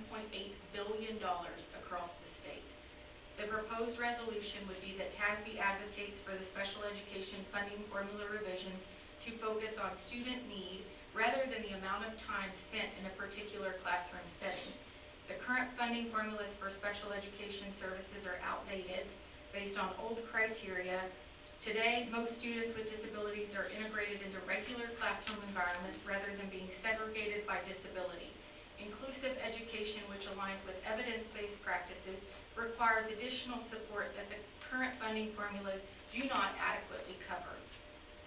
F: billion across the state. The proposed resolution would be that TASB advocates for the special education funding formula revisions to focus on student need rather than the amount of time spent in a particular classroom setting. The current funding formulas for special education services are outdated based on old criteria. Today, most students with disabilities are integrated into regular classroom environments rather than being segregated by disability. Inclusive education, which aligns with evidence-based practices, requires additional support that the current funding formulas do not adequately cover.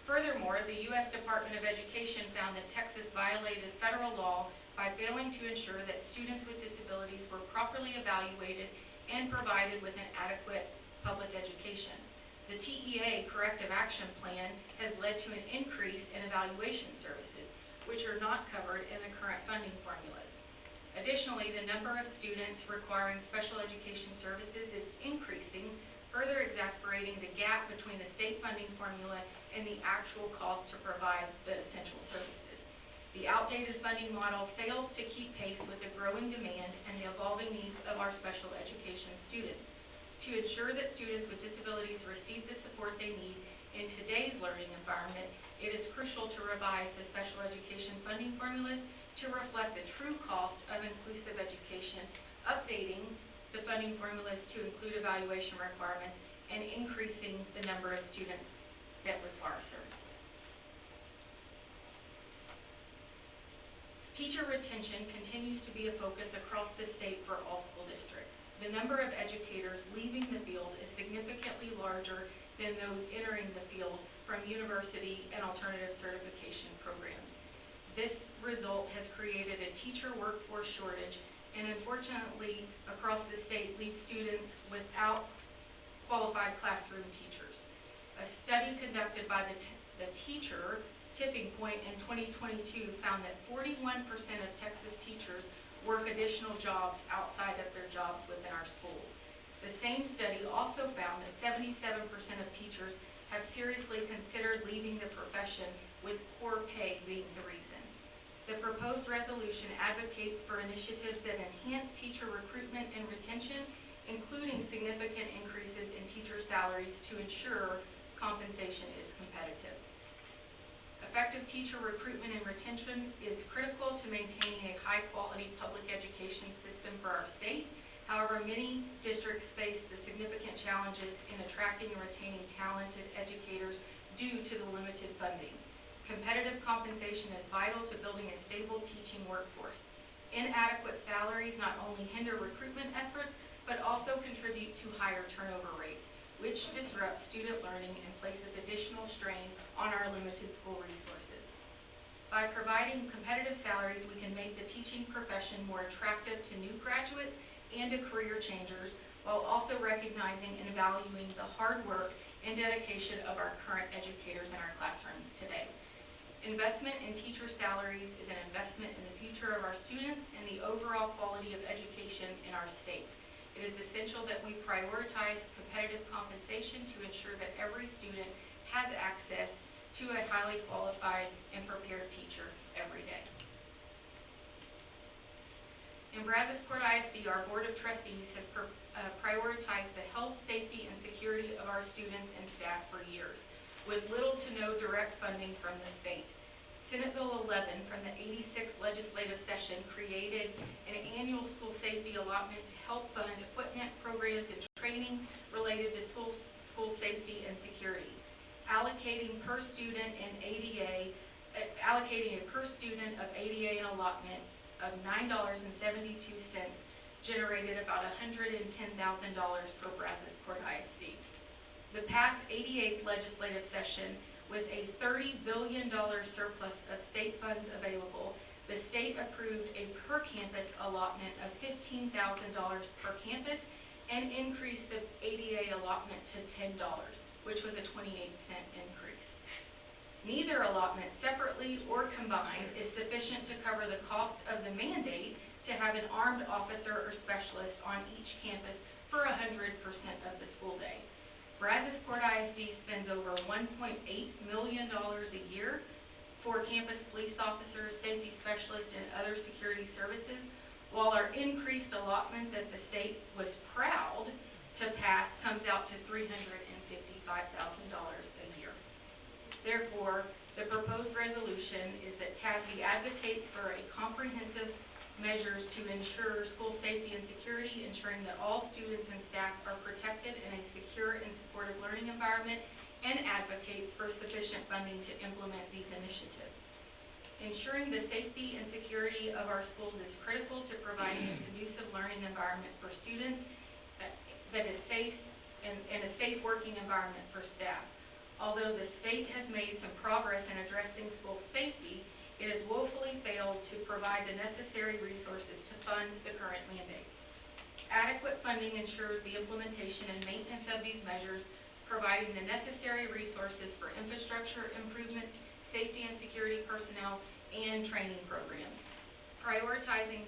F: Furthermore, the U.S. Department of Education found that Texas violated federal law by failing to ensure that students with disabilities were properly evaluated and provided with an adequate public education. The TEA Corrective Action Plan has led to an increase in evaluation services, which are not covered in the current funding formulas. Additionally, the number of students requiring special education services is increasing, further exacerbating the gap between the state funding formula and the actual cost to provide the essential services. The outdated funding model fails to keep pace with the growing demand and the evolving needs of our special education students. To ensure that students with disabilities receive the support they need in today's learning environment, it is crucial to revise the special education funding formulas to reflect the true cost of inclusive education, updating the funding formulas to include evaluation requirements, and increasing the number of students that require service. Teacher retention continues to be a focus across the state for all school districts. The number of educators leaving the field is significantly larger than those entering the field from university and alternative certification programs. This result has created a teacher workforce shortage and unfortunately across the state leaves students without qualified classroom teachers. A study conducted by the Teacher Tipping Point in 2022 found that 41% of Texas teachers work additional jobs outside of their jobs within our schools. The same study also found that 77% of teachers have seriously considered leaving the profession, with poor pay being the reason. The proposed resolution advocates for initiatives that enhance teacher recruitment and retention, including significant increases in teacher salaries to ensure compensation is competitive. Effective teacher recruitment and retention is critical to maintaining a high-quality public education system for our state. However, many districts face the significant challenges in attracting and retaining talented educators due to the limited funding. Competitive compensation is vital to building a stable teaching workforce. Inadequate salaries not only hinder recruitment efforts, but also contribute to higher turnover rates, which disrupts student learning and places additional strain on our limited school resources. By providing competitive salaries, we can make the teaching profession more attractive to new graduates and to career changers, while also recognizing and valuing the hard work and dedication of our current educators in our classrooms today. Investment in teacher salaries is an investment in the future of our students and the overall quality of education in our state. It is essential that we prioritize competitive compensation to ensure that every student has access to a highly qualified and prepared teacher every day. In Brazosport ISD, our Board of Trustees has prioritized the health, safety, and security of our students and staff for years, with little to no direct funding from the state. Senate Bill 11 from the 86th legislative session created an annual school safety allotment to help fund equipment, programs, and training related to school safety and security. Allocating a per student of ADA allotment of $9.72 generated about $110,000 for Brazosport ISD. The past 88th legislative session, with a $30 billion surplus of state funds available, the state approved a per-campus allotment of $15,000 per campus and increased the ADA allotment to $10, which was a 28-cent increase. Neither allotment, separately or combined, is sufficient to cover the cost of the mandate to have an armed officer or specialist on each campus for 100% of the school day. Brazosport ISD spends over $1.8 million a year for campus police officers, safety specialists, and other security services, while our increased allotment that the state was proud to pass comes out to $355,000 a year. Therefore, the proposed resolution is that CASB advocates for a comprehensive measures to ensure school safety and security, ensuring that all students and staff are protected in a secure and supportive learning environment, and advocates for sufficient funding to implement these initiatives. Ensuring the safety and security of our schools is critical to providing a conducive learning environment for students that is safe and a safe working environment for staff. Although the state has made some progress in addressing school safety, it has woefully failed to provide the necessary resources to fund the current mandate. Adequate funding ensures the implementation and maintenance of these measures, providing the necessary resources for infrastructure improvements, safety and security personnel, and training programs. Prioritizing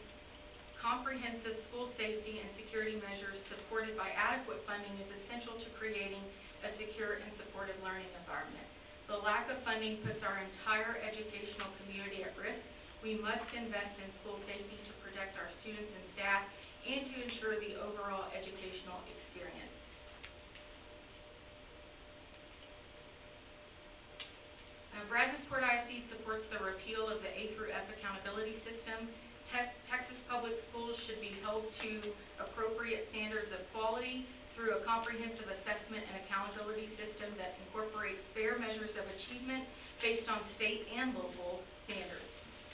F: comprehensive school safety and security measures supported by adequate funding is essential to creating a secure and supportive learning environment. The lack of funding puts our entire educational community at risk. We must invest in school safety to protect our students and staff and to ensure the overall educational experience. Brazosport ISD supports the repeal of the A through F accountability system. Texas public schools should be held to appropriate standards of quality through a comprehensive assessment and accountability system that incorporates fair measures of achievement based on state and local standards.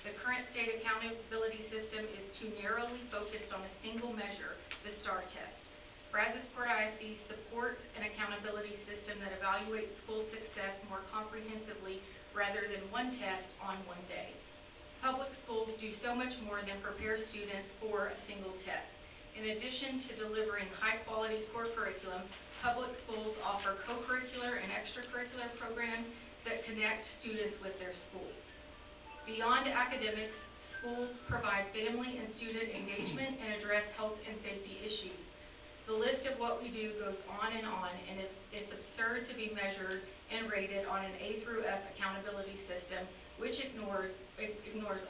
F: The current state accountability system is too narrowly focused on a single measure, the STAR test. Brazosport ISD supports an accountability system that evaluates school success more comprehensively rather than one test on one day. Public schools do so much more than prepare students for a single test. In addition to delivering high-quality core curriculum, public schools offer co-curricular and extracurricular programs that connect students with their schools. Beyond academics, schools provide family and student engagement and address health and safety issues. The list of what we do goes on, and it's absurd to be measured and rated on an A through F accountability system, which ignores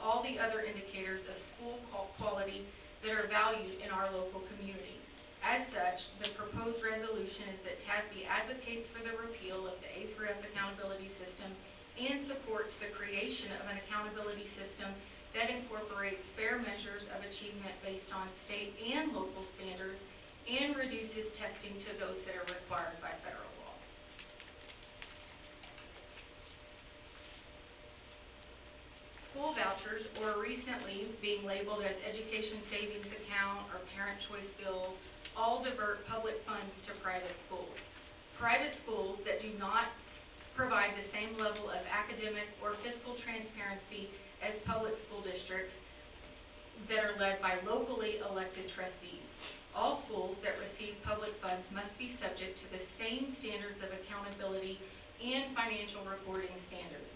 F: all the other indicators of school quality that are valued in our local community. As such, the proposed resolution is that CASB advocates for the repeal of the A through F accountability system and supports the creation of an accountability system that incorporates fair measures of achievement based on state and local standards and reduces testing to those that are required by federal law. School vouchers, or recently being labeled as education savings account or parent choice bills, all divert public funds to private schools. Private schools that do not provide the same level of academic or fiscal transparency as public school districts that are led by locally elected trustees. All schools that receive public funds must be subject to the same standards of accountability and financial reporting standards.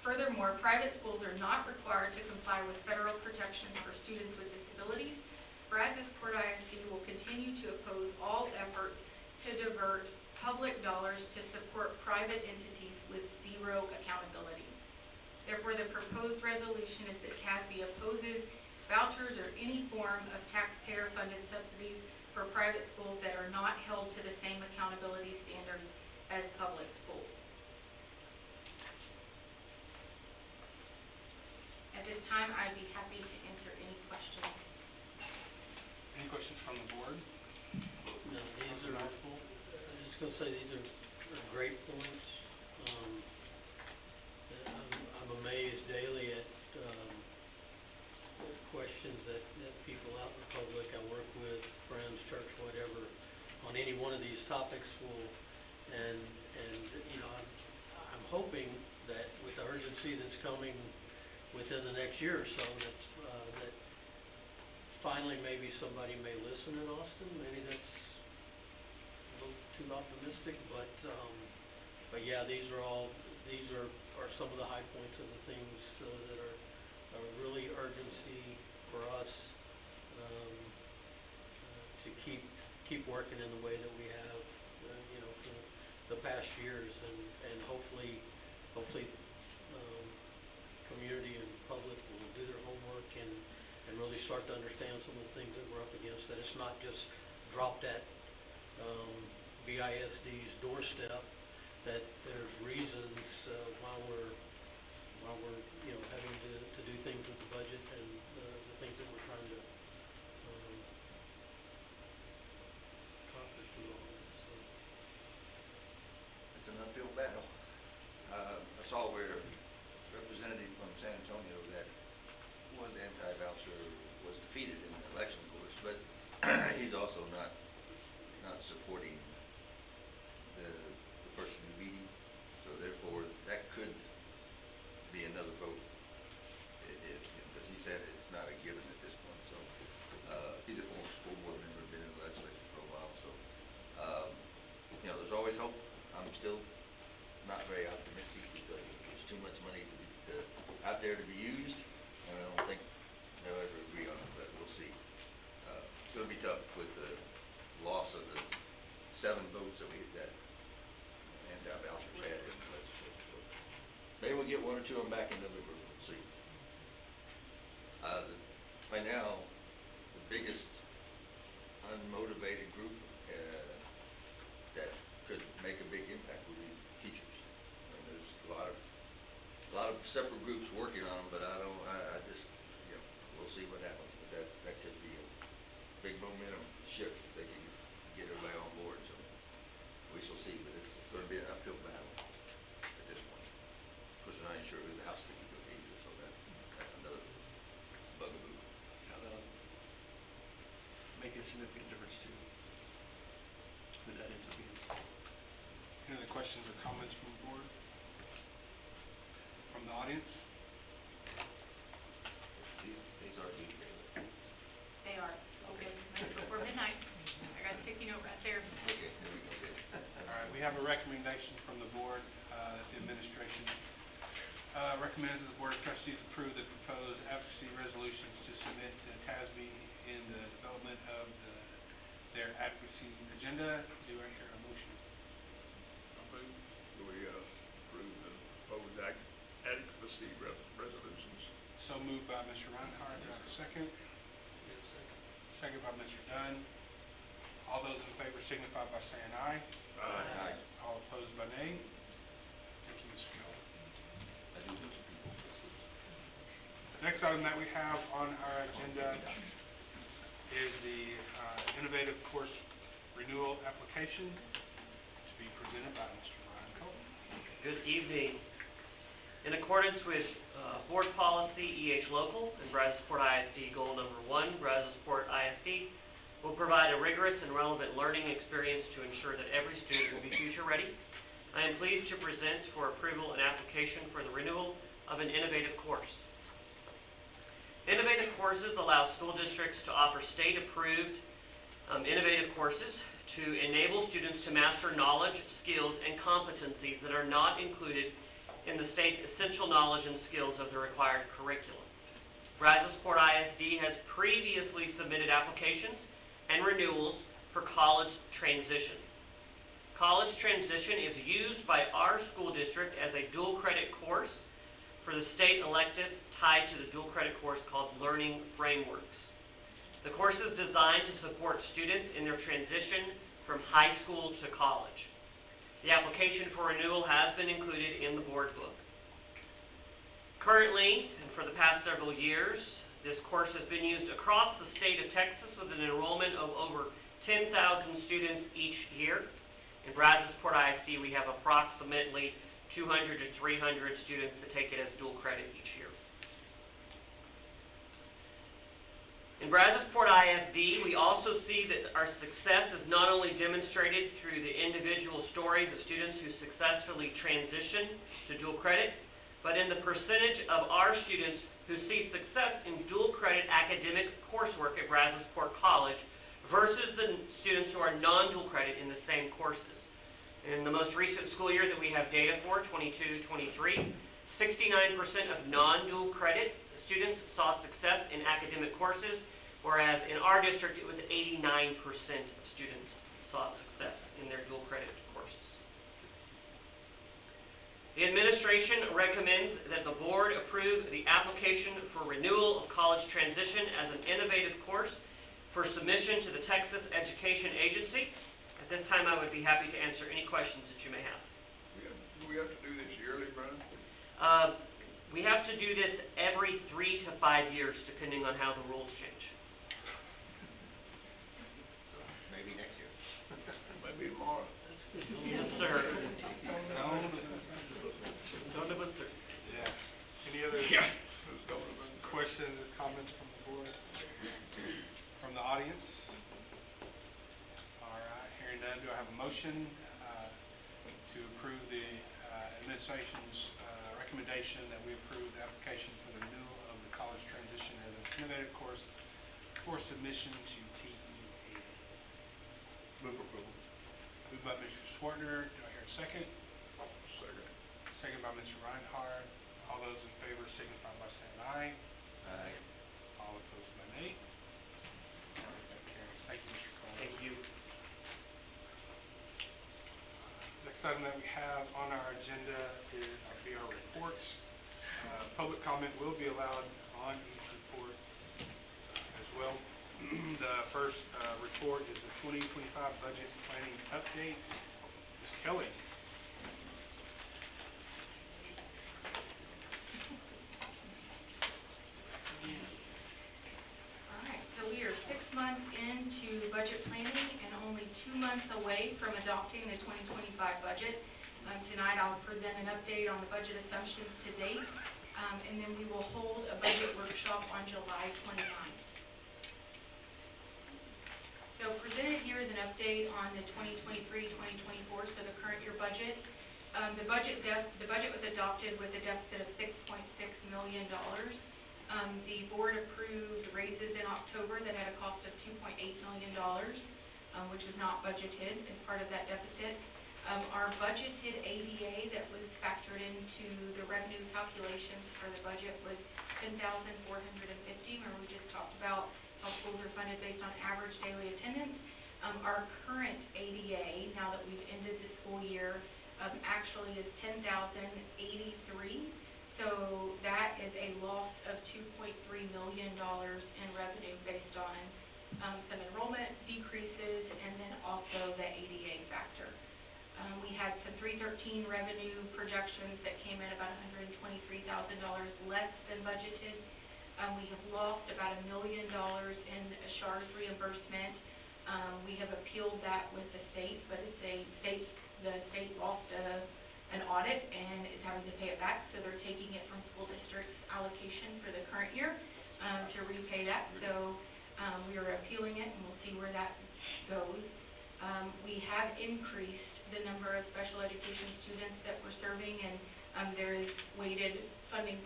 F: Furthermore, private schools are not required to comply with federal protections for students with disabilities. Brazosport ISD will continue to oppose all efforts to divert public dollars to support private entities with zero accountability. Therefore, the proposed resolution is that CASB opposes vouchers or any form of taxpayer-funded subsidies for private schools that are not held to the same accountability standards as public schools. At this time, I'd be happy to answer any questions.
A: Any questions from the board?
H: No, these are, I'm just gonna say these are great points. I'm amazed daily at, questions that people out in the public I work with, friends, church, whatever, on any one of these topics will, and you know, I'm hoping that with the urgency that's coming within the next year or so, that finally maybe somebody may listen in Austin. Maybe that's a little too optimistic, but but yeah, these are some of the high points of the things that are really urgency for us to keep working in the way that we have, for the past years, and hopefully, community and public will do their homework and really start to understand some of the things that we're up against, that it's not just dropped at BISD's doorstep, that there's reasons why we're having to do things with the budget and the things that we're trying to accomplish with all of this. So.
J: It's an uphill battle. I saw where a representative from San Antonio that was anti-voucher was defeated in the election, of course, but he's also not supporting the person who's beating, so therefore that could be another vote. Because he said it's not a given at this point, so he's a former school board member, been in the legislature for a while, so there's always hope. I'm still not very optimistic because there's too much money out there to be used, and I don't think they'll ever agree on it, but we'll see. It's going to be tough with the loss of the 7 votes that anti-vouchers had in the legislature. So maybe we'll get 1 or 2 of them back in November. We'll see. Right now, the biggest unmotivated group that could make a big impact would be teachers. There's a lot of separate groups working on them, but I just we'll see what happens. But that could be a big momentum shift if they can get everybody on board. So we shall see, but it's going to be an uphill battle at this point. Of course, we're not even sure who the House Speaker is going to be either, so that's another bugaboo.
B: Yeah, that'll make a significant difference too. Who that ends up being.
A: Any other questions or comments from the board? From the audience?
J: These are detailed.
D: They are, okay, before midnight. I got a sticky note right there.
J: Okay, there we go.
A: All right, we have a recommendation from the board that the administration recommends that the Board of Trustees approve the proposed advocacy resolutions to submit to TASB in the development of their advocacy agenda. Do I hear a motion?
G: We approve the proposed adequacy resolutions.
A: So moved by Mr. Reinhardt. Do I have a second? Second by Mr. Dunn. All those in favor signify by saying aye.
J: Aye.
A: All opposed by nay. Thank you, Mr. Keller.
J: I do those people.
A: The next item that we have on our agenda is the innovative course renewal application to be presented by Mr. Ryan Cole.
L: Good evening. In accordance with Board Policy EH Local and Brazosport ISD Goal Number 1, Brazosport ISD will provide a rigorous and relevant learning experience to ensure that every student will be future ready. I am pleased to present for approval an application for the renewal of an innovative course. Innovative courses allow school districts to offer state-approved innovative courses to enable students to master knowledge, skills, and competencies that are not included in the state's essential knowledge and skills of the required curriculum. Brazosport ISD has previously submitted applications and renewals for college transition. College transition is used by our school district as a dual credit course for the state elective tied to the dual credit course called Learning Frameworks. The course is designed to support students in their transition from high school to college. The application for renewal has been included in the board book. Currently, and for the past several years, this course has been used across the state of Texas with an enrollment of over 10,000 students each year. In Brazosport ISD, we have approximately 200 to 300 students that take it as dual credit each year. In Brazosport ISD, we also see that our success is not only demonstrated through the individual stories of students who successfully transition to dual credit, but in the percentage of our students who see success in dual credit academic coursework at Brazosport College versus the students who are non-dual credit in the same courses. In the most recent school year that we have data for, 22-23, 69% of non-dual credit students saw success in academic courses, whereas in our district it was 89% of students saw success in their dual credit courses. The administration recommends that the board approve the application for renewal of college transition as an innovative course for submission to the Texas Education Agency. At this time, I would be happy to answer any questions that you may have.
G: Do we have to do this yearly, Brandon?
L: We have to do this every 3 to 5 years, depending on how the rules change.
J: Maybe next year.
G: Maybe tomorrow.
L: Yes, sir.
A: Yeah. Any other questions or comments from the board? From the audience? All right, hearing none, do I have a motion to approve the administration's recommendation that we approve the application for the renewal of the college transition as an innovative course for submission to TEA?
J: Move approval.
A: Moved by Mr. Swartner, do I hear a second?
G: Second.
A: Second by Mr. Reinhardt. All those in favor signify by saying aye.
J: Aye.
A: All opposed by nay. All right, that carries. Thank you, Mr. Cole.
L: Thank you.
A: Next item that we have on our agenda is our BR reports. Public comment will be allowed on each report as well. The first report is the 2025 budget planning update. Ms. Kelly.
F: All right, so we are 6 months into budget planning and only 2 months away from adopting the 2025 budget. Tonight I'll present an update on the budget assumptions to date, and then we will hold a budget workshop on July 29th. So presented here is an update on the 2023-2024, so the current year budget. The budget was adopted with a deficit of $6.6 million. The board approved raises in October that had a cost of $2.8 million, which is not budgeted as part of that deficit. Our budgeted ADA that was factored into the revenue calculations for the budget was $10,450. Remember, we just talked about how schools are funded based on average daily attendance. Our current ADA, now that we've ended the school year, actually is $10,083. So that is a loss of $2.3 million in revenue based on some enrollment decreases and then also the ADA factor. We had some 313 revenue projections that came in about $123,000 less than budgeted. We have lost about $1 million in SHARS reimbursement. We have appealed that with the state, but the state lost an audit and is having to pay it back, so they're taking it from school district's allocation for the current year to repay that. So we are appealing it, and we'll see where that goes. We have increased the number of special education students that we're serving, and there is weighted funding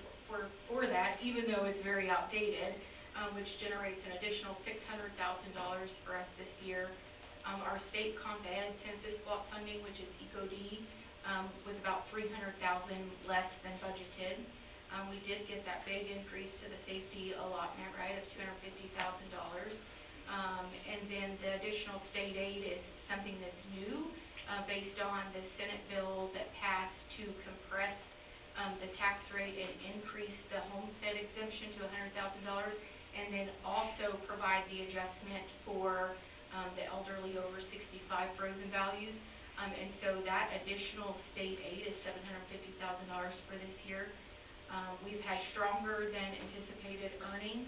F: for that, even though it's very outdated, which generates an additional $600,000 for us this year. Our state comp ed census block funding, which is ECOD, was about $300,000 less than budgeted. We did get that big increase to the safety allotment, right, of $250,000. And then the additional state aid is something that's new, based on the Senate bill that passed to compress the tax rate and increase the homestead exemption to $100,000, and then also provide the adjustment for the elderly over 65 frozen values. And so that additional state aid is $750,000 for this year. We've had stronger than anticipated earnings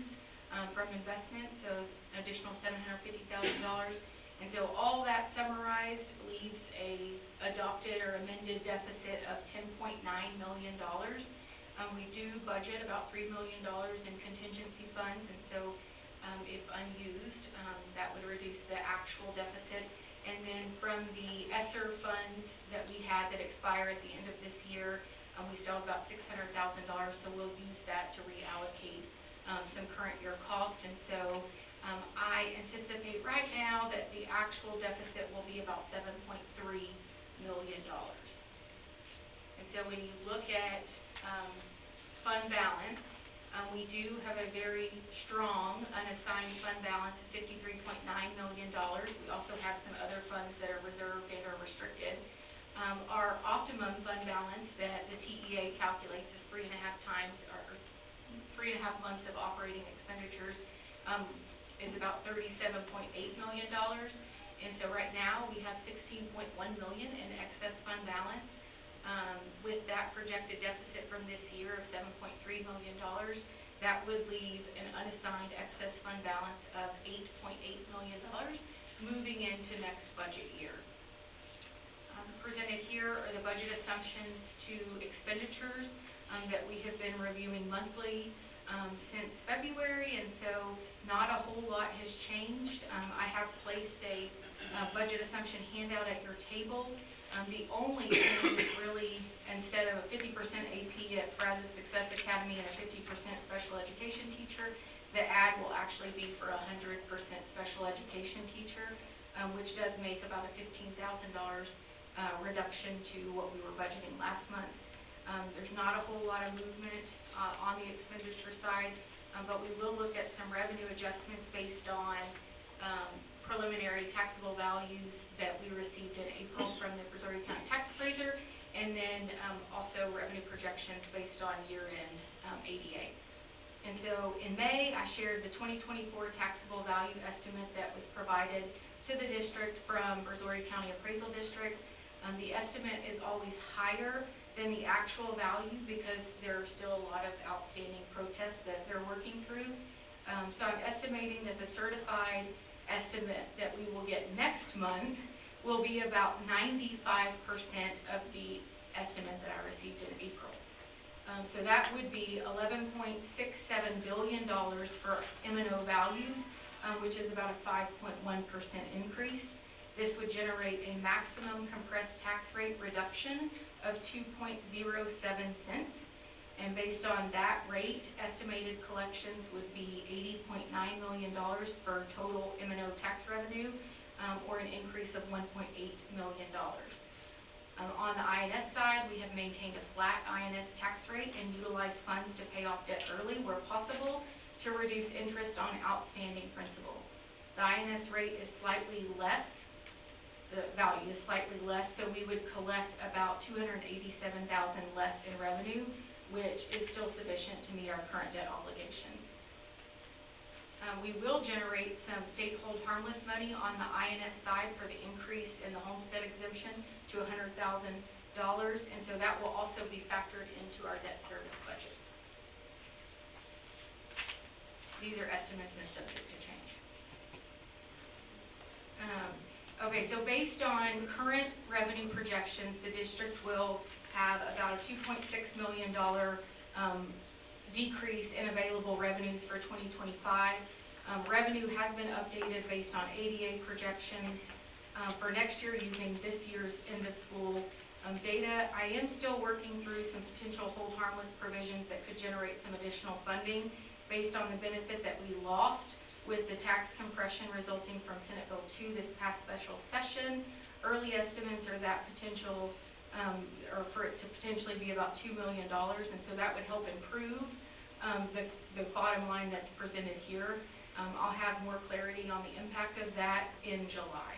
F: from investments, so an additional $750,000. And so all that summarized leaves a adopted or amended deficit of $10.9 million. We do budget about $3 million in contingency funds, and so if unused, that would reduce the actual deficit. And then from the ESSER funds that we had that expire at the end of this year, we still have about $600,000, so we'll use that to reallocate some current year costs. And so I anticipate right now that the actual deficit will be about $7.3 million. And so when you look at fund balance, we do have a very strong unassigned fund balance of $53.9 million. We also have some other funds that are reserved and are restricted. Our optimum fund balance that the TEA calculates is 3.5 times, or 3.5 months of operating expenditures, is about $37.8 million. And so right now, we have $16.1 million in excess fund balance. With that projected deficit from this year of $7.3 million, that would leave an unassigned excess fund balance of $8.8 million moving into next budget year. Presented here are the budget assumptions to expenditures that we have been reviewing monthly since February, and so not a whole lot has changed. I have placed a budget assumption handout at your table. The only change is really, instead of a 50% AP at Brazos Success Academy and a 50% special education teacher, the add will actually be for 100% special education teacher, which does make about a $15,000 reduction to what we were budgeting last month. There's not a whole lot of movement on the expenditure side, but we will look at some revenue adjustments based on preliminary taxable values that we received in April from the Brazosport County Tax Appraiser, and then also revenue projections based on year-end ADA. And so in May, I shared the 2024 taxable value estimate that was provided to the district from Brazosport County Appraisal District. The estimate is always higher than the actual value because there are still a lot of outstanding protests that they're working through. So I'm estimating that the certified estimate that we will get next month will be about 95% of the estimate that I received in April. So that would be $11.67 billion for M&O values, which is about a 5.1% increase. This would generate a maximum compressed tax rate reduction of 2.07 cents. And based on that rate, estimated collections would be $80.9 million for total M&O tax revenue, or an increase of $1.8 million. On the INS side, we have maintained a flat INS tax rate and utilized funds to pay off debt early where possible to reduce interest on outstanding principal. The INS rate is slightly less, the value is slightly less, so we would collect about $287,000 less in revenue, which is still sufficient to meet our current debt obligations. We will generate some state hold harmless money on the INS side for the increase in the homestead exemption to $100,000, and so that will also be factored into our debt service budget. These are estimates and subject to change. Okay, so based on current revenue projections, the district will have about a $2.6 million decrease in available revenues for 2025. Revenue has been updated based on ADA projections for next year using this year's end of school data. I am still working through some potential hold harmless provisions that could generate some additional funding based on the benefit that we lost with the tax compression resulting from Senate Bill 2 this past special session. Early estimates are that potential, or for it to potentially be about $2 million, and so that would help improve the bottom line that's presented here. I'll have more clarity on the impact of that in July.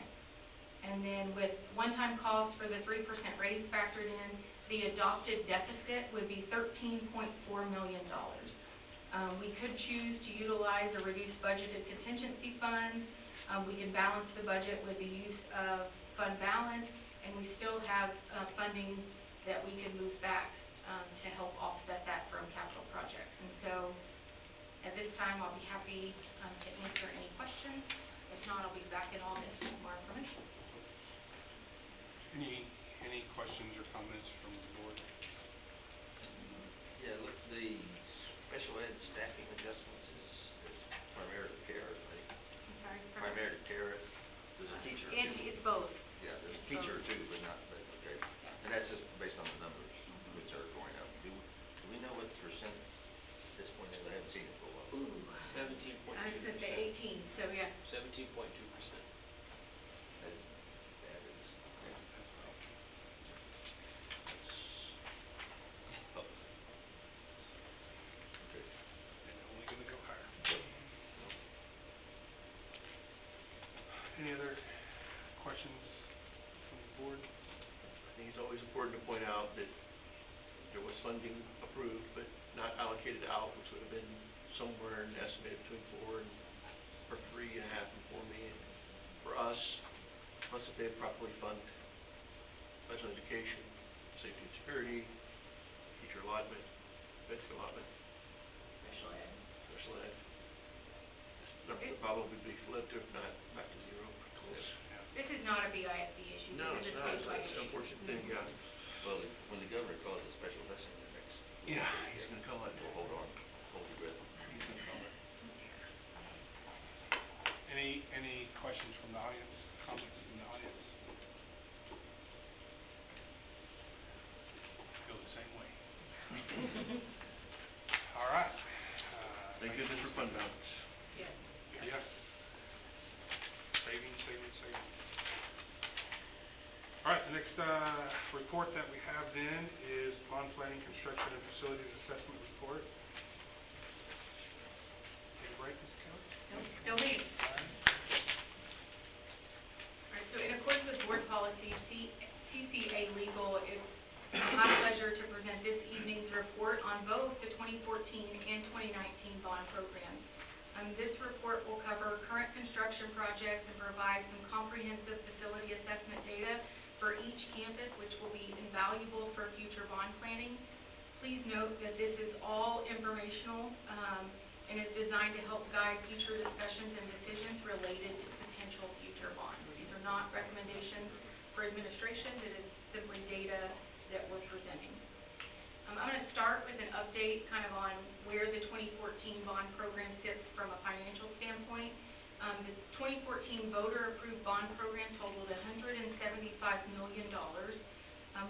F: And then with one-time costs for the 3% raise factored in, the adopted deficit would be $13.4 million. We could choose to utilize a reduced budgeted contingency fund. We can balance the budget with the use of fund balance, and we still have funding that we can move back to help offset that from capital projects. And so at this time, I'll be happy to answer any questions. If not, I'll be back in August with more information.
A: Any questions or comments from the board?
J: Yeah, look, the special ed staffing adjustments is primary care, right?
F: I'm sorry,
J: Primary care, there's a teacher or two.
F: It's both.
J: Yeah, there's a teacher or two, but not, but, okay. And that's just based on the numbers, which are going up. Do we know what percent at this point is? I haven't seen it for a while.
F: Ooh.
L: 17.2%.
F: I was going to say 18, so yeah.
L: 17.2%.
J: That is,
A: Any other questions from the board?
B: I think it's always important to point out that there was funding approved, but not allocated out, which would have been somewhere in the estimate between for 3.5 and 4 million for us, plus if they had properly fund special education, safety and security, teacher allotment, basic allotment,
F: Special ed.
B: special ed. This number would probably be flipped, if not back to zero, close.
F: This is not a BISD issue.
B: No,
F: This
B: it's
F: is a
B: not,
F: statewide
B: it's an
F: issue.
B: unfortunate thing, yeah.
J: Well, when the governor calls it special blessing, the next,
B: Yeah, he's gonna call it.
J: well, hold on, hold your breath.
B: He's gonna call it.
A: Any questions from the audience, comments from the audience? Feel the same way. All right.
B: Thank goodness for fund balance.
F: Yes.
A: Yeah. Saving. All right, the next report that we have then is bond planning, construction, and facilities assessment report. Take a break, Mr. Kelly?
F: Nope, still me.
A: All right.
F: All right, so in accordance with board policy, TCA Legal, it's my pleasure to present this evening's report on both the 2014 and 2019 bond programs. This report will cover current construction projects and provide some comprehensive facility assessment data for each campus, which will be invaluable for future bond planning. Please note that this is all informational and is designed to help guide future discussions and decisions related to potential future bonds. These are not recommendations for administration. It is simply data that we're presenting. I'm going to start with an update kind of on where the 2014 bond program sits from a financial standpoint. The 2014 voter-approved bond program totaled $175 million.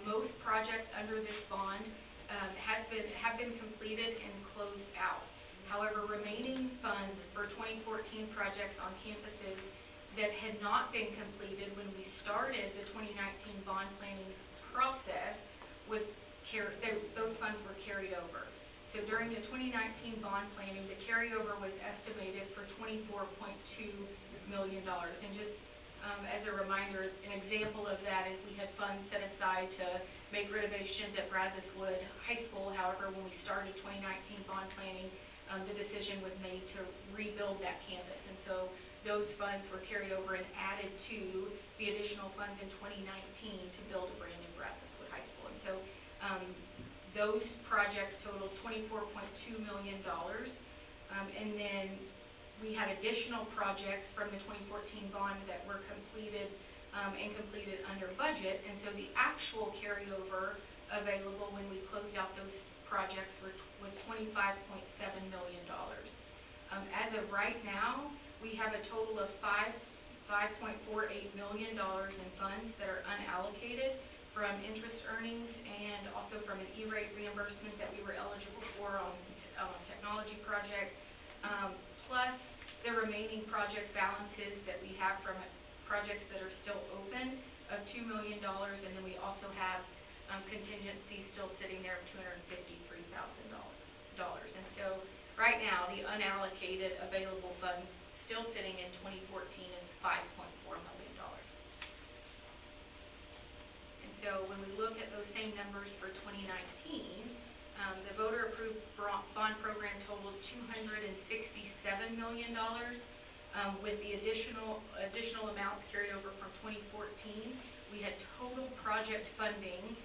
F: Most projects under this bond have been completed and closed out. However, remaining funds for 2014 projects on campuses that had not been completed when we started the 2019 bond planning process those funds were carried over. So during the 2019 bond planning, the carryover was estimated for $24.2 million. And just as a reminder, an example of that is we had funds set aside to make renovations at Brazosport High School. However, when we started 2019 bond planning, the decision was made to rebuild that campus. And so those funds were carried over and added to the additional funds in 2019 to build a brand new Brazosport High School. And so those projects totaled $24.2 million. And then we had additional projects from the 2014 bond that were completed and completed under budget. And so the actual carryover available when we closed out those projects was $25.7 million. As of right now, we have a total of $5.48 million in funds that are unallocated from interest earnings and also from an E-rate reimbursement that we were eligible for on technology projects, plus the remaining project balances that we have from projects that are still open of $2 million, and then we also have contingencies still sitting there of $253,000. And so right now, the unallocated available funds still sitting in 2014 is $5.4 million. So when we look at those same numbers for 2019, the voter-approved bond program totaled $267 million, with the additional amounts carried over from 2014. We had total project funding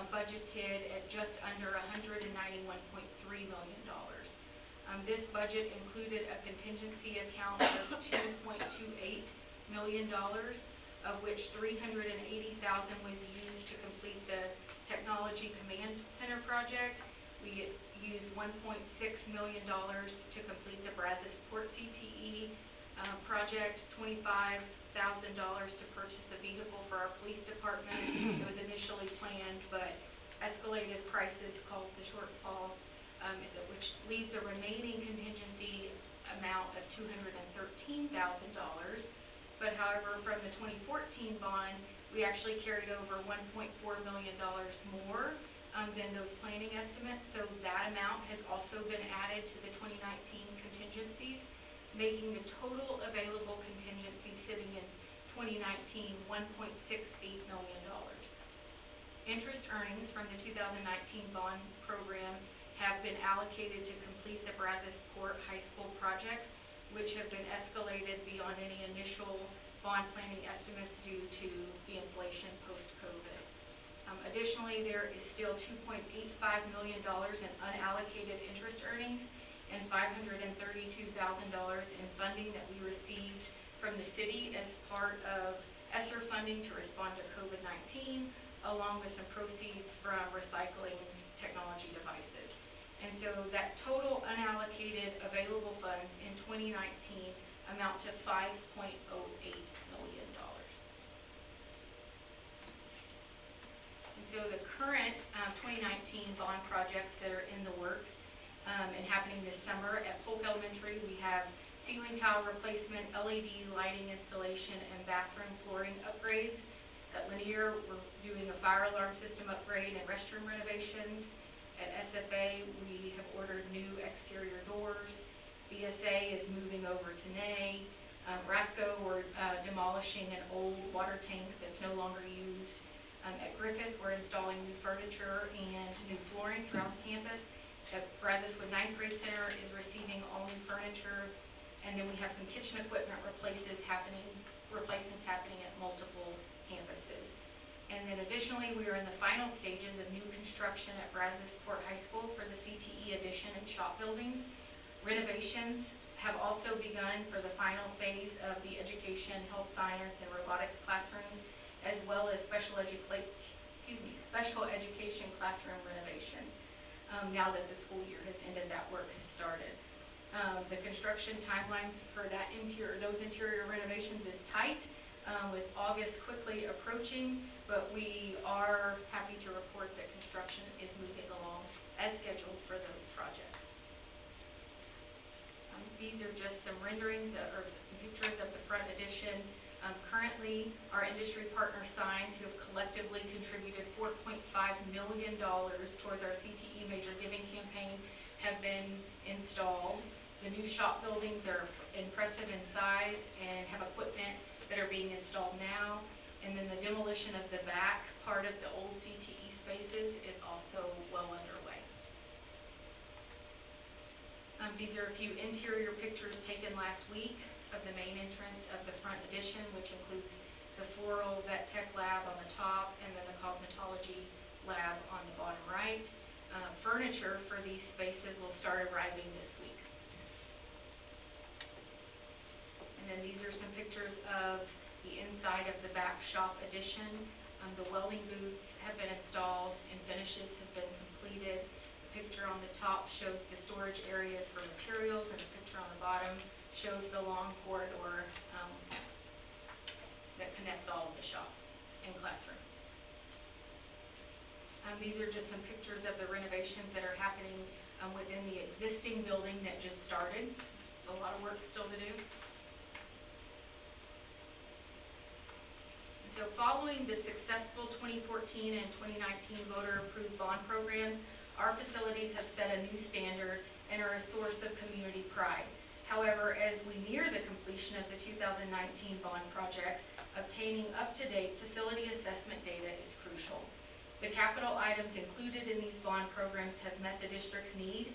F: budgeted at just under $191.3 million. This budget included a contingency account of $2.28 million, of which $380,000 was used to complete the Technology Command Center project. We used $1.6 million to complete the Brazosport CTE project, $25,000 to purchase a vehicle for our police department. It was initially planned, but escalated prices caused the shortfall, which leaves the remaining contingency amount of $213,000. But however, from the 2014 bond, we actually carried over $1.4 million more than those planning estimates. So that amount has also been added to the 2019 contingencies, making the total available contingency sitting in 2019, $1.68 million. Interest earnings from the 2019 bond program have been allocated to complete the Brazosport High School projects, which have been escalated beyond any initial bond planning estimates due to the inflation post-COVID. Additionally, there is still $2.85 million in unallocated interest earnings and $532,000 in funding that we received from the city as part of ESSER funding to respond to COVID-19, along with some proceeds from recycling technology devices. And so that total unallocated available funds in 2019 amount to $5.08 million. And so the current 2019 bond projects that are in the works and happening this summer at Polk Elementary, we have ceiling tile replacement, LED lighting installation, and bathroom flooring upgrades. At Lanier, we're doing a fire alarm system upgrade and restroom renovations. At SFA, we have ordered new exterior doors. BSA is moving over to NAY. Rasco, we're demolishing an old water tank that's no longer used. At Griffith, we're installing new furniture and new flooring throughout the campus. At Brazosport 9th Grade Center is receiving all new furniture. And then we have some kitchen equipment replacements happening at multiple campuses. And then additionally, we are in the final stages of new construction at Brazosport High School for the CTE addition and shop buildings. Renovations have also begun for the final phase of the education, health science, and robotics classrooms, as well as special education classroom renovations. Now that the school year has ended, that work has started. The construction timeline for those interior renovations is tight, with August quickly approaching, but we are happy to report that construction is moving along as scheduled for those projects. These are just some renderings or pictures of the front addition. Currently, our industry partner signs, who have collectively contributed $4.5 million towards our CTE Major Giving campaign, have been installed. The new shop buildings are impressive in size and have equipment that are being installed now. And then the demolition of the back part of the old CTE spaces is also well underway. These are a few interior pictures taken last week of the main entrance of the front addition, which includes the floral vet tech lab on the top and then the cosmetology lab on the bottom right. Furniture for these spaces will start arriving this week. And then these are some pictures of the inside of the back shop addition. The welding booths have been installed and finishes have been completed. The picture on the top shows the storage areas for materials, and the picture on the bottom shows the long corridor that connects all of the shop and classrooms. These are just some pictures of the renovations that are happening within the existing building that just started. A lot of work still to do. So following the successful 2014 and 2019 voter-approved bond programs, our facilities have set a new standard and are a source of community pride. However, as we near the completion of the 2019 bond projects, obtaining up-to-date facility assessment data is crucial. The capital items included in these bond programs have met the district's needs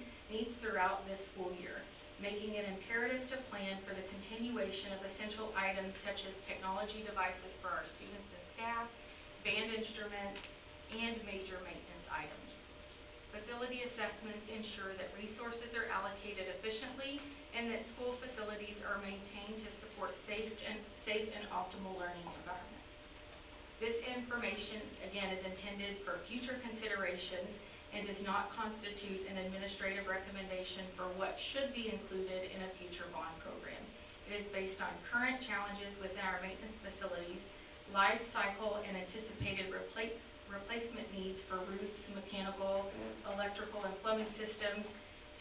F: throughout this school year, making it imperative to plan for the continuation of essential items such as technology devices for our students and staff, band instruments, and major maintenance items. Facility assessments ensure that resources are allocated efficiently and that school facilities are maintained to support safe and optimal learning environments. This information, again, is intended for future consideration and does not constitute an administrative recommendation for what should be included in a future bond program. It is based on current challenges within our maintenance facilities, life cycle, and anticipated replacement needs for roofs, mechanical, electrical, and plumbing systems.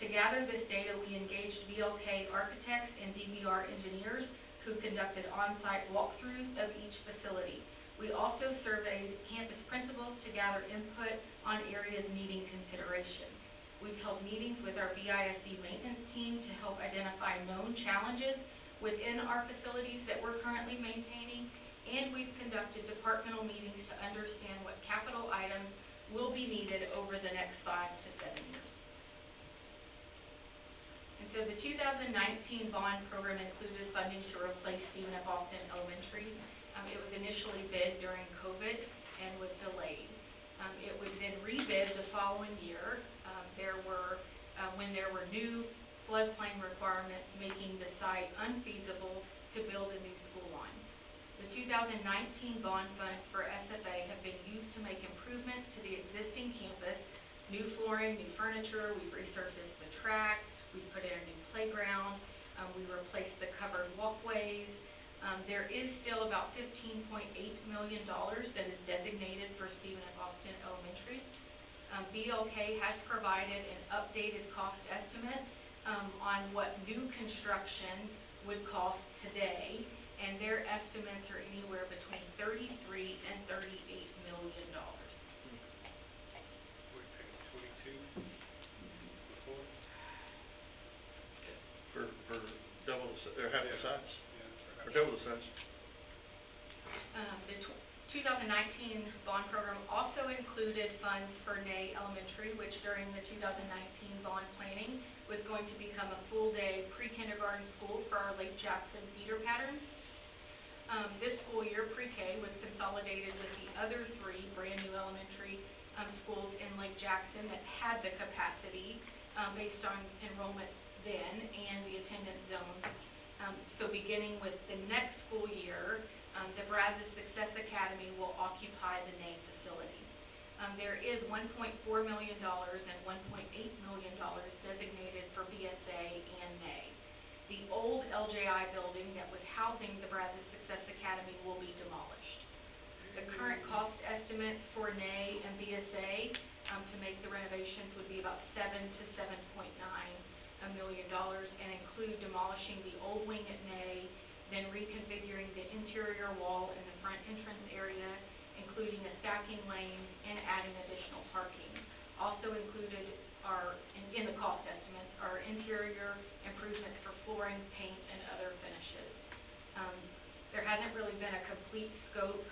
F: To gather this data, we engaged BLK architects and DVR engineers who conducted on-site walkthroughs of each facility. We also surveyed campus principals to gather input on areas needing consideration. We've held meetings with our BISD maintenance team to help identify known challenges within our facilities that we're currently maintaining departmental meetings to understand what capital items will be needed over the next 5 to 7 years. And so the 2019 bond program included funding to replace Stephen F. Austin Elementary. It was initially bid during COVID and was delayed. It was then rebid the following year. When there were new floodplain requirements making the site unfeasible to build a new school on. The 2019 bond funds for SFA have been used to make improvements to the existing campus, new flooring, new furniture, we've resurfaced the track, we've put in a new playground, we replaced the covered walkways. There is still about $15.8 million that is designated for Stephen F. Austin Elementary. BLK has provided an updated cost estimate on what new construction would cost today, and their estimates are anywhere between $33 and $38 million.
A: We paid 22 before?
B: For double, or half the size,
A: Yeah.
B: or double the size.
F: The 2019 bond program also included funds for Ney Elementary, which during the 2019 bond planning was going to become a full-day pre-kindergarten school for our Lake Jackson feeder patterns. This school year, pre-K was consolidated with the other 3 brand-new elementary schools in Lake Jackson that had the capacity based on enrollment then and the attendance zones. So beginning with the next school year, the Brazos Success Academy will occupy the Ney facility. There is $1.4 million and $1.8 million designated for BSA and Ney. The old LJI building that was housing the Brazos Success Academy will be demolished. The current cost estimates for Ney and BSA to make the renovations would be about $7 to $7.9 million and include demolishing the old wing at Ney, then reconfiguring the interior wall in the front entrance area, including a stacking lane and adding additional parking. Also included are, in the cost estimates, are interior improvements for flooring, paint, and other finishes. There hasn't really been a complete scope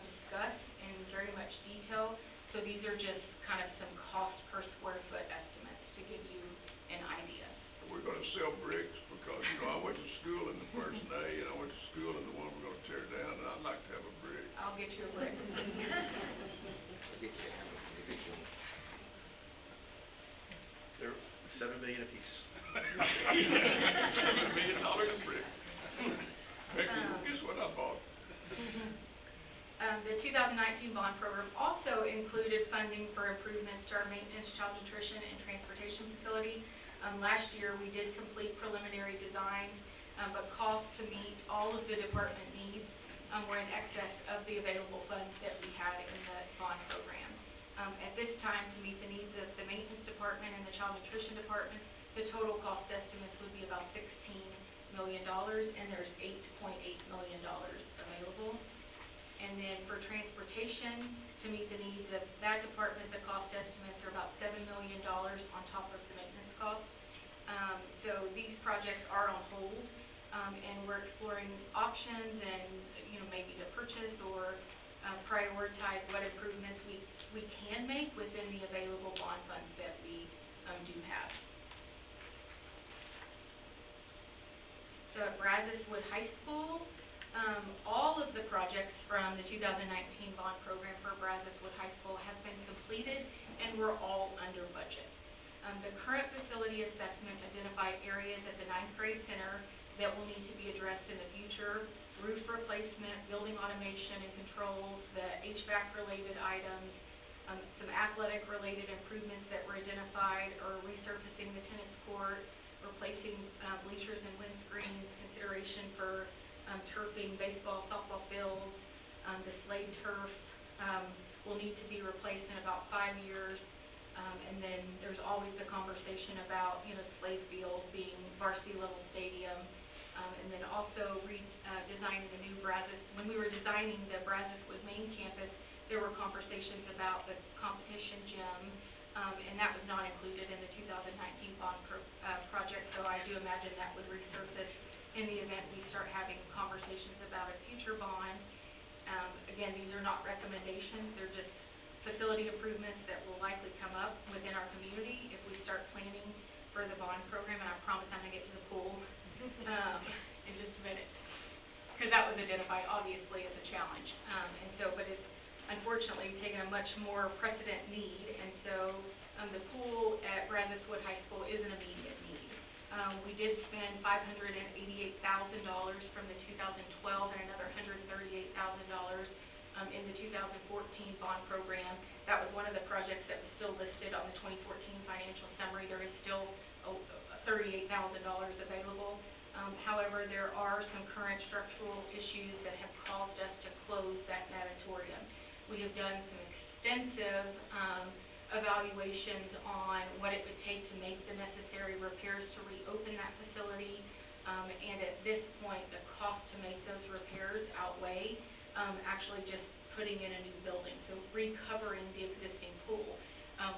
F: discussed in very much detail, so these are just kind of some cost per square foot estimates to give you an idea.
G: We're gonna sell bricks because, I went to school in the first day, and I went to school in the one we're gonna tear down, and I'd like to have a brick.
F: I'll get you a brick.
J: I'll get you a hammer, maybe you can.
B: They're $7 million apiece.
G: $7 million a brick. Guess what I bought?
F: The 2019 bond program also included funding for improvements to our maintenance, child nutrition, and transportation facility. Last year, we did complete preliminary design, but costs to meet all of the department needs were in excess of the available funds that we had in the bond program. At this time, to meet the needs of the maintenance department and the child nutrition department, the total cost estimates would be about $16 million, and there's $8.8 million available. And then for transportation, to meet the needs of that department, the cost estimates are about $7 million on top of the maintenance costs. So these projects are on hold, and we're exploring options and, maybe to purchase or prioritize what improvements we can make within the available bond funds that we do have. So at Brazosport High School, all of the projects from the 2019 bond program for Brazosport High School have been completed, and we're all under budget. The current facility assessment identified areas at the 9th grade center that will need to be addressed in the future: roof replacement, building automation and controls, the HVAC-related items, some athletic-related improvements that were identified, or resurfacing the tennis court, replacing bleachers and windscreens, consideration for turfing baseball, softball fields. The Slade turf will need to be replaced in about 5 years. And then there's always the conversation about, Slade Field being varsity level stadium. And then also designing the new Brazos. When we were designing the Brazosport main campus, there were conversations about the competition gym, and that was not included in the 2019 bond project. So I do imagine that would resurface in the event we start having conversations about a future bond. Again, these are not recommendations, they're just facility improvements that will likely come up within our community if we start planning for the bond program, and I promise I'm gonna get to the pool, in just a minute. Because that was identified, obviously, as a challenge. But it's unfortunately taken a much more precedent need, and so, the pool at Brazosport High School is an immediate need. We did spend $588,000 from the 2012 and another $138,000 in the 2014 bond program. That was one of the projects that was still listed on the 2014 financial summary. There is still $38,000 available. However, there are some current structural issues that have caused us to close that natatorium. We have done some extensive evaluations on what it would take to make the necessary repairs to reopen that facility, and at this point, the cost to make those repairs outweigh actually just putting in a new building, so recovering the existing pool,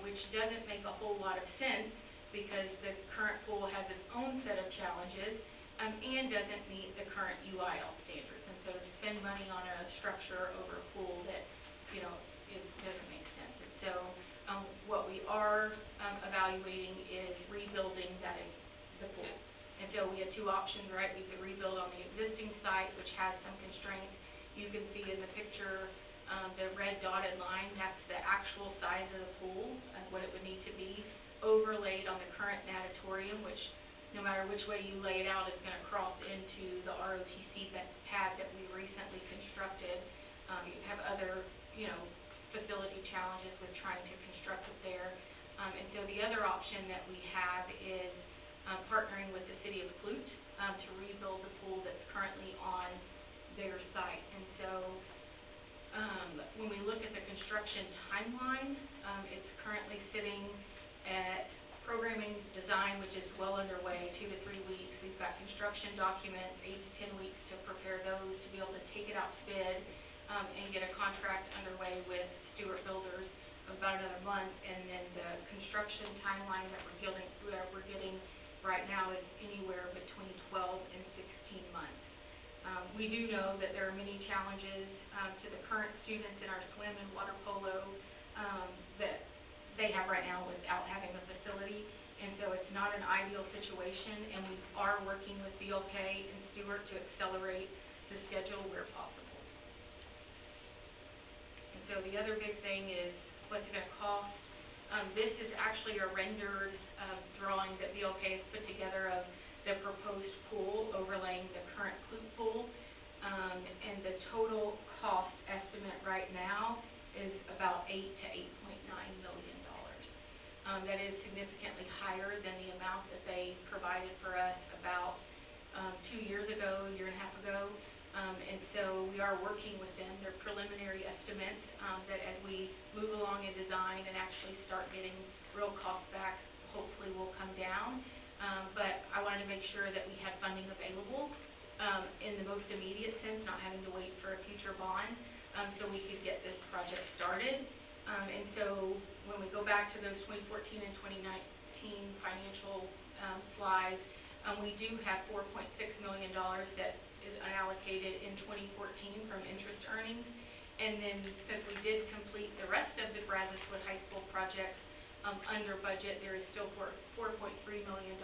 F: which doesn't make a whole lot of sense because the current pool has its own set of challenges and doesn't meet the current UIL standards. And so to spend money on a structure over a pool that, it doesn't make sense. And so what we are evaluating is rebuilding the pool. And so we had two options, right? We could rebuild on the existing site, which has some constraints. You can see in the picture the red dotted line, that's the actual size of the pool, what it would need to be, overlaid on the current natatorium, which no matter which way you lay it out, it's going to cross into the ROTC pad that we recently constructed. You have other, facility challenges with trying to construct it there. And so the other option that we have is partnering with the city of Clute to rebuild the pool that's currently on their site. And so when we look at the construction timeline, it's currently sitting at programming design, which is well underway, 2 to 3 weeks. We've got construction documents, 8 to 10 weeks to prepare those to be able to take it out to bid and get a contract underway with Stewart Builders of about another month. And then the construction timeline that we're getting right now is anywhere between 12 and 16 months. We do know that there are many challenges to the current students in our swim and water polo that they have right now without having a facility, and so it's not an ideal situation, and we are working with BLK and Stewart to accelerate the schedule where possible. And so the other big thing is what's it going to cost. This is actually a rendered drawing that BLK has put together of the proposed pool overlaying the current Clute pool, and the total cost estimate right now is about $8 to $8.9 million. That is significantly higher than the amount that they provided for us about 2 years ago, a year and a half ago. And so we are working with them. Their preliminary estimates that as we move along in design and actually start getting real costs back, hopefully will come down. But I wanted to make sure that we had funding available in the most immediate sense, not having to wait for a future bond, so we could get this project started. And so when we go back to those 2014 and 2019 financial slides, we do have $4.6 million that is unallocated in 2014 from interest earnings. And then since we did complete the rest of the Brazosport High School projects under budget, there is still $4.3 million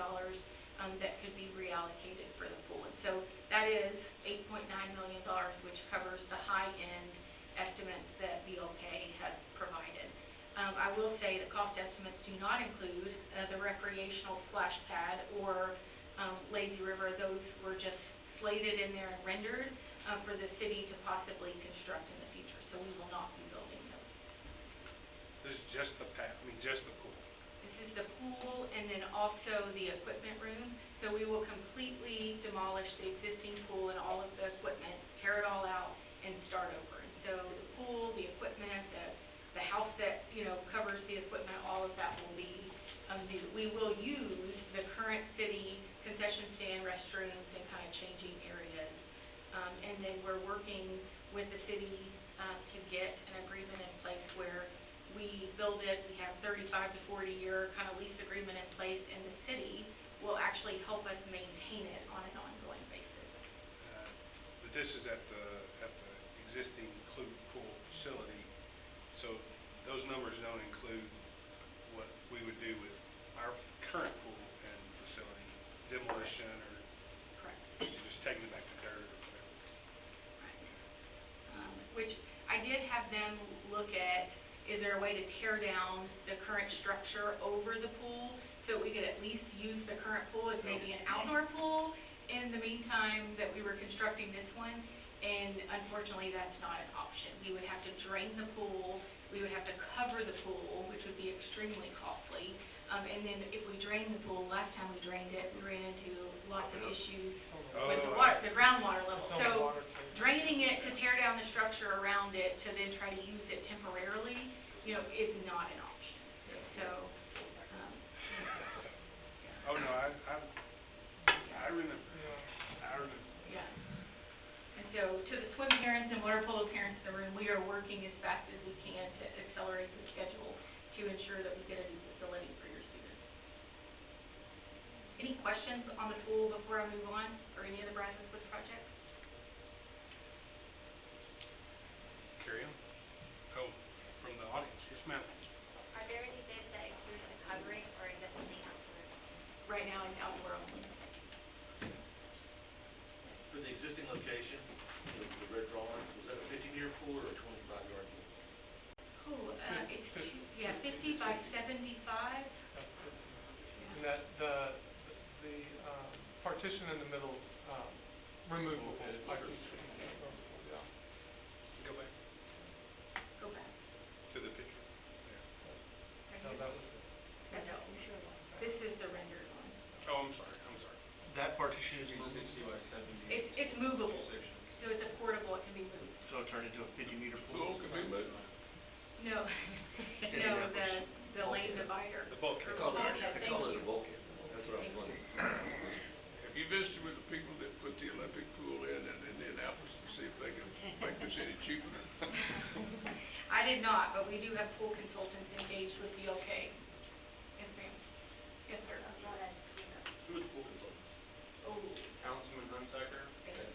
F: that could be reallocated for the pool. And so that is $8.9 million, which covers the high-end estimates that BLK has provided. I will say the cost estimates do not include the recreational splash pad or lazy river. Those were just slated in there and rendered for the city to possibly construct in the future. So we will not be building those.
A: This is just the just the pool.
F: This is the pool and then also the equipment room. So we will completely demolish the existing pool and all of the equipment, tear it all out, and start over. And so the pool, the equipment, the house that covers the equipment, all of that will be new. We will use the current city concession stand, restrooms, and kind of changing areas. And then we're working with the city to get an agreement in place where we build it. We have 35 to 40 year kind of lease agreement in place, and the city will actually help us maintain it on an ongoing basis.
A: But this is at the existing Clute do with our current pool and facility demolition or
F: Correct.
A: just taking it back to dirt or whatever.
F: Which I did have them look at, is there a way to tear down the current structure over the pool so we could at least use the current pool as maybe an outdoor pool in the meantime that we were constructing this one? And unfortunately, that's not an option. We would have to drain the pool, we would have to cover the pool, which would be extremely costly. And then if we drain the pool, last time we drained it, we ran into lots of issues with the water, the groundwater level.
K: It's on the
F: So
K: water table.
F: draining it to tear down the structure around it to then try to use it temporarily, is not an option. So,
A: Oh, no, I remember, I remember.
F: yeah. And so to the swim parents and water polo parents in the room, we are working as fast as we can to accelerate the schedule to ensure that we get a new facility for your students. Any questions on the pool before I move on, or any of the Brazosport projects?
A: Carry on. Oh, from the audience, yes, ma'am.
I: Are there any bids that include the covering, or is it only outdoor?
F: Right now, it's outdoor only.
B: For the existing location, the red drawing, was that a 50-meter pool or a 25-yard pool?
F: Oh, it's, 50 by 75.
K: And that, the partition in the middle, removable, like you said, yeah.
A: Go back
F: Go back.
A: to the picture.
F: Right
K: No,
F: here.
K: that was it.
F: No, this is the rendered one.
A: Oh, I'm sorry.
B: That partition is 60 by 70.
F: It's movable, so it's a portable, it can be moved.
B: So it turned into a 50-meter
G: Pool
B: pool?
G: can be moved.
F: No, no, the lane divider.
A: The bulkhead.
F: Or bulkhead,
J: They
F: thank
J: call it
F: you.
J: a bulkhead. That's what I was wondering.
G: Have you visited with the people that put the Olympic pool in Indianapolis to see if they can make this any cheaper?
F: I did not, but we do have pool consultants engaged with the OK. Yes, ma'am. Yes, sir.
B: Who was the pool consultant?
F: Oh,
C: Councilman Hunsaker?
F: thank you.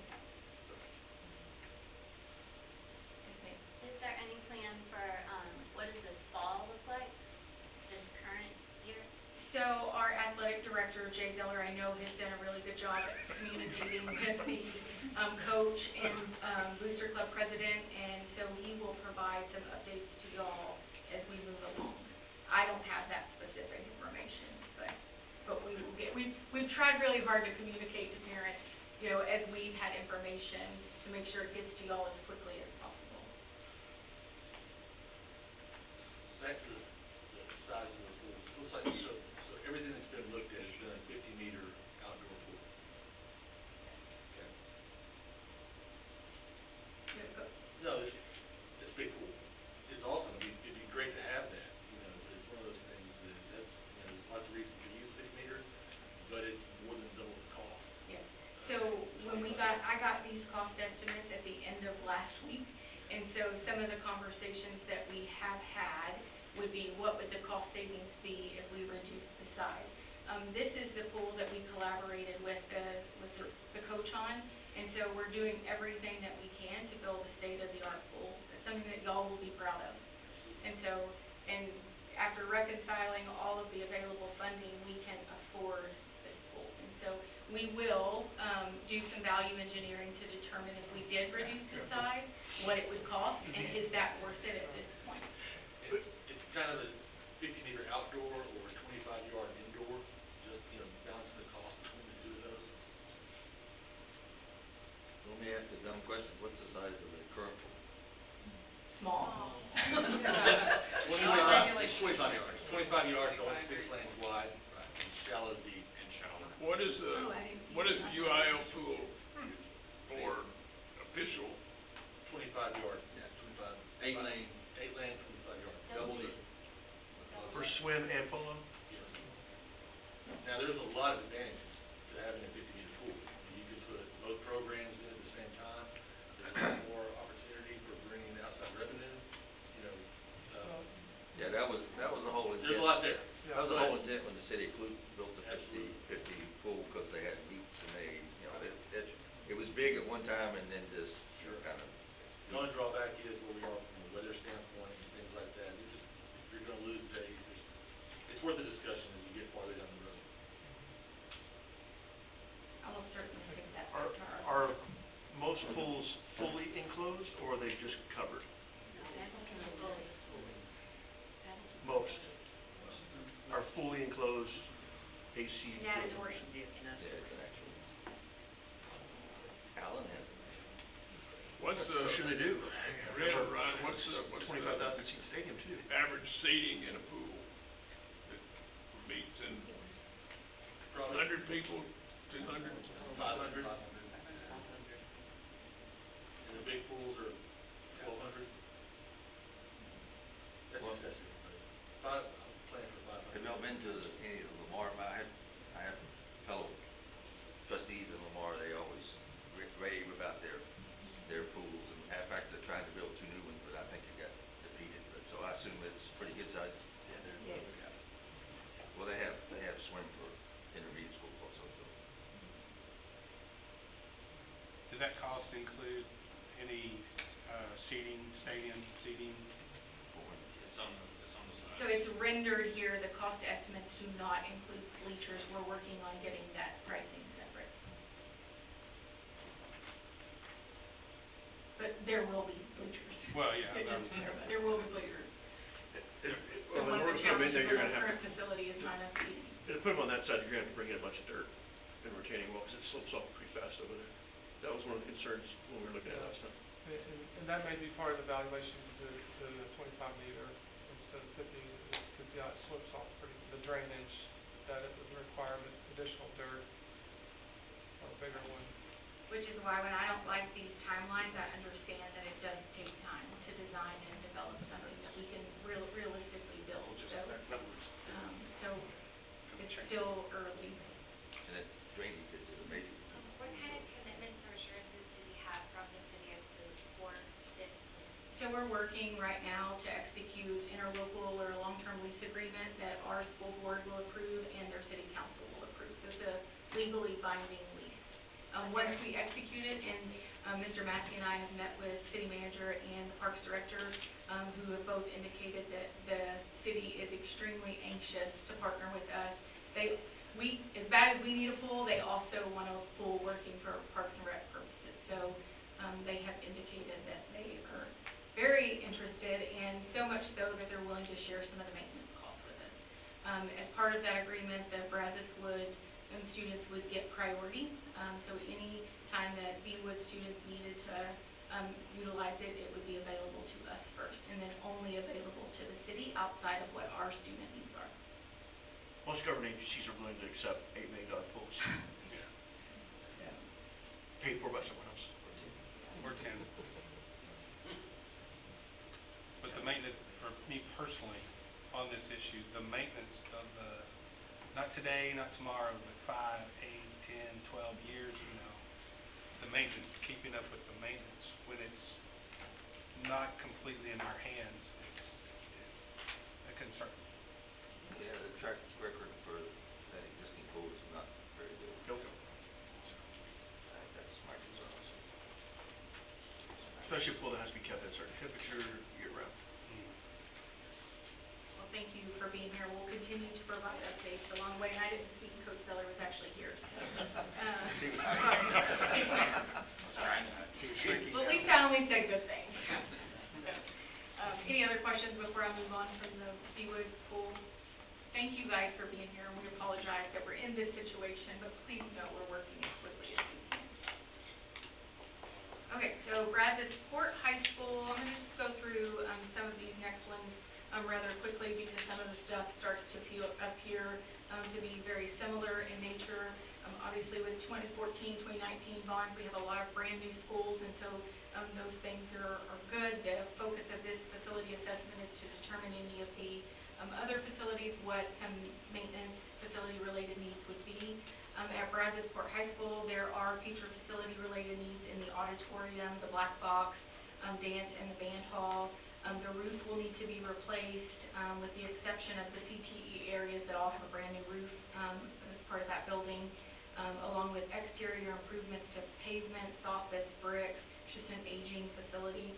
F: Yes, ma'am.
I: Is there any plan for, what does this fall look like, this current year?
F: So our athletic director, Jay Zeller, I know has done a really good job at communicating with the coach and booster club president, and so he will provide some updates to y'all as we move along. I don't have that specific information, but we will get, we've tried really hard to communicate to parents, as we've had information to make sure it gets to y'all as quickly as possible.
B: Back to the size of the pool. Looks like, so everything that's been looked at has been a 50-meter outdoor pool. Okay. No, it's a big pool. It's awesome. It'd be great to have that, but it's one of those things that's, there's lots of reasons to use 50-meter, but it's more than double the cost.
F: Yes. So when I got these cost estimates at the end of last week, and so some of the conversations that we have had would be, what would the cost savings be if we reduce the size? This is the pool that we collaborated with the coach on, and so we're doing everything that we can to build a state-of-the-art pool. It's something that y'all will be proud of. And so, and after reconciling all of the available funding, we can afford this pool. And so we will do some value engineering to determine if we did reduce the size, what it would cost, and is that worth it at this point?
B: It's kind of a 50-meter outdoor or a 25-yard indoor, just, balancing the cost between the two of those.
J: Let me ask a dumb question. What's the size of the current pool?
F: Small.
B: 25 yards. 25 yards, only 6 lanes wide, shallow, deep. And shallow.
G: What is
F: Oh, I didn't see
G: what is
F: that.
G: the UIL pool for official?
B: 25 yards. Yeah, 25.
J: 8 lane.
B: 8 lane, 25 yards.
J: Double D.
B: For swim and polo? Yes. Now, there's a lot of advantages to having a 50-meter pool. You can put both programs in at the same time. There's a lot more opportunity for bringing outside revenue,
J: Yeah, that was the whole intent.
B: There's a lot there.
J: That was the whole intent when the city of Clute built the 50 pool, because they had meets and they, it was big at one time and then just kind of.
B: The only drawback is where we are from a weather standpoint and things like that. You're gonna lose days. It's
C: it's worth a discussion as you get farther down the road.
F: I will certainly take that
B: Are,
F: back to our.
B: are most pools fully enclosed, or are they just covered? Most are fully enclosed AC
D: Natatorium.
B: buildings.
J: Alan has
G: What's
B: What
G: the,
B: should they do?
G: what's the
B: 25,000 seat stadium too.
G: average seating in a pool that meets in 100 people, 200?
C: 500. And the big pools are 1,200. That's
J: Well-
C: excessive, but I'm planning for 500.
J: Have y'all been to any of the Lamar, I have fellow trustees in Lamar, they always rave about their pools, and in fact, they're trying to build 2 new ones, but I think it got defeated, but, so I assume it's pretty good size.
C: Yeah, they're,
J: Well, they have swim for intermediate schools also, so.
A: Does that cost include any, seating, stadium seating?
C: it's on the side.
F: So it's rendered here, the cost estimates do not include bleachers. We're working on getting that pricing separate. But there will be bleachers.
A: Well, yeah,
F: It just, there will be bleachers. So
B: Well,
F: one
B: in
F: of
B: order
F: the
B: to come in
F: challenges
B: there,
F: with
B: you're
F: our
B: gonna have
F: current facility is not enough seating.
B: to put them on that side, you're gonna have to bring in a bunch of dirt and retaining wall, because it slopes off pretty fast over there. That was one of the concerns when we were looking at it last time.
K: And that may be part of the valuation to do the 25 meter instead of 50, because, yeah, it slopes off pretty, the drainage, that it would require additional dirt or a bigger one.
F: Which is why when I don't like these timelines, I understand that it does take time to design and develop something that we can realistically build. So it's still early.
J: And that drainage is a major.
M: What kind of commitments or assurances do we have from the city of Food for this?
F: So we're working right now to execute interlocal or long-term lease agreement that our school board will approve and their city council will approve. So it's a legally binding lease. Once we execute it, and Mr. Massey and I have met with city manager and the parks director, who have both indicated that the city is extremely anxious to partner with us. As bad as we need a pool, they also want a pool working for parks and rec purposes. So they have indicated that they are very interested, and so much so that they're willing to share some of the maintenance costs with us. As part of that agreement, the Brazosport students would get priority. So any time that Bewood students needed to utilize it, it would be available to us first, and then only available to the city outside of what our student needs are.
B: Most government agencies are willing to accept $8 million pools, paid for by someone else.
A: Or 10. But the maintenance, for me personally, on this issue, the maintenance of the, not today, not tomorrow, but 5, 8, 10, 12 years from now, the maintenance, keeping up with the maintenance, when it's not completely in our hands, it's a concern.
J: Yeah, the track record for that existing pool is not very good.
B: Nope.
J: That's my concern also.
B: Especially a pool that has to be kept at a certain temperature year-round.
F: Well, thank you for being here. We'll continue to provide updates along the way, and I didn't speak, Coach Zeller was actually here. Sorry. Well, at least I only said good things. Any other questions before I move on from the Bewood pool? Thank you guys for being here, and we apologize that we're in this situation, but please know we're working as quickly as we can. Okay, so Brazosport High School, I'm gonna just go through, some of these next ones, rather quickly, because some of the stuff starts to appear, to be very similar in nature. Obviously with 2014, 2019 bonds, we have a lot of brand-new schools, and so, those things are good. The focus of this facility assessment is to determine any of the, other facilities, what some maintenance facility-related needs would be. At Brazosport High School, there are future facility-related needs in the auditorium, the black box, dance, and the band hall. The roof will need to be replaced, with the exception of the CTE areas that all have a brand-new roof, as part of that building, along with exterior improvements to pavement, soffits, bricks. It's just an aging facility.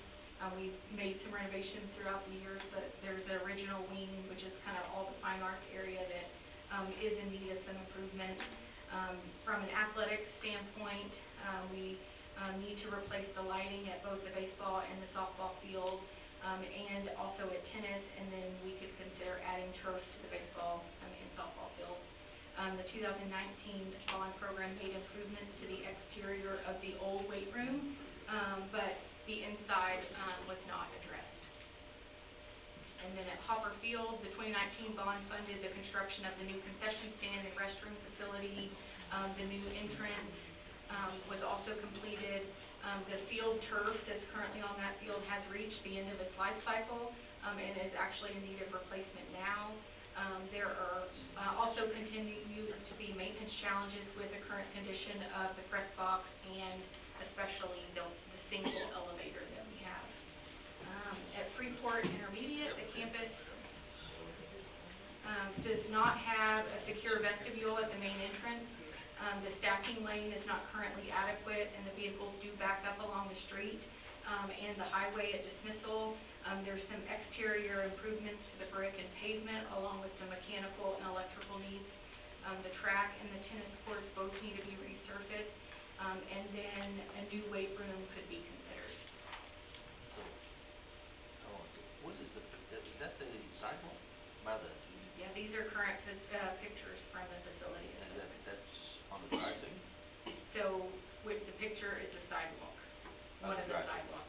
F: We've made some renovations throughout the years, but there's the original wing, which is kind of all the fine arts area that is in need of some improvement. From an athletics standpoint, we need to replace the lighting at both the baseball and the softball field, and also at tennis, and then we could consider adding turf to the baseball and softball field. The 2019 bond program made improvements to the exterior of the old weight room, but the inside was not addressed. And then at Hopper Field, the 2019 bond funded the construction of the new concession stand and restroom facility. The new entrance was also completed. The field turf that's currently on that field has reached the end of its life cycle and is actually in need of replacement now. There are also continue to be maintenance challenges with the current condition of the press box and especially the single elevator that we have. At Freeport Intermediate, the campus does not have a secure vestibule at the main entrance. The stacking lane is not currently adequate, and the vehicles do back up along the street and the highway at dismissal. There's some exterior improvements to the brick and pavement, along with some mechanical and electrical needs. The track and the tennis courts both need to be resurfaced, and then a new weight room could be considered.
J: So, what is is that the sidewalk by the?
F: Yeah, these are current pictures from the facility.
J: That's on the drive-through?
F: So, with the picture is the sidewalk, one of the sidewalks.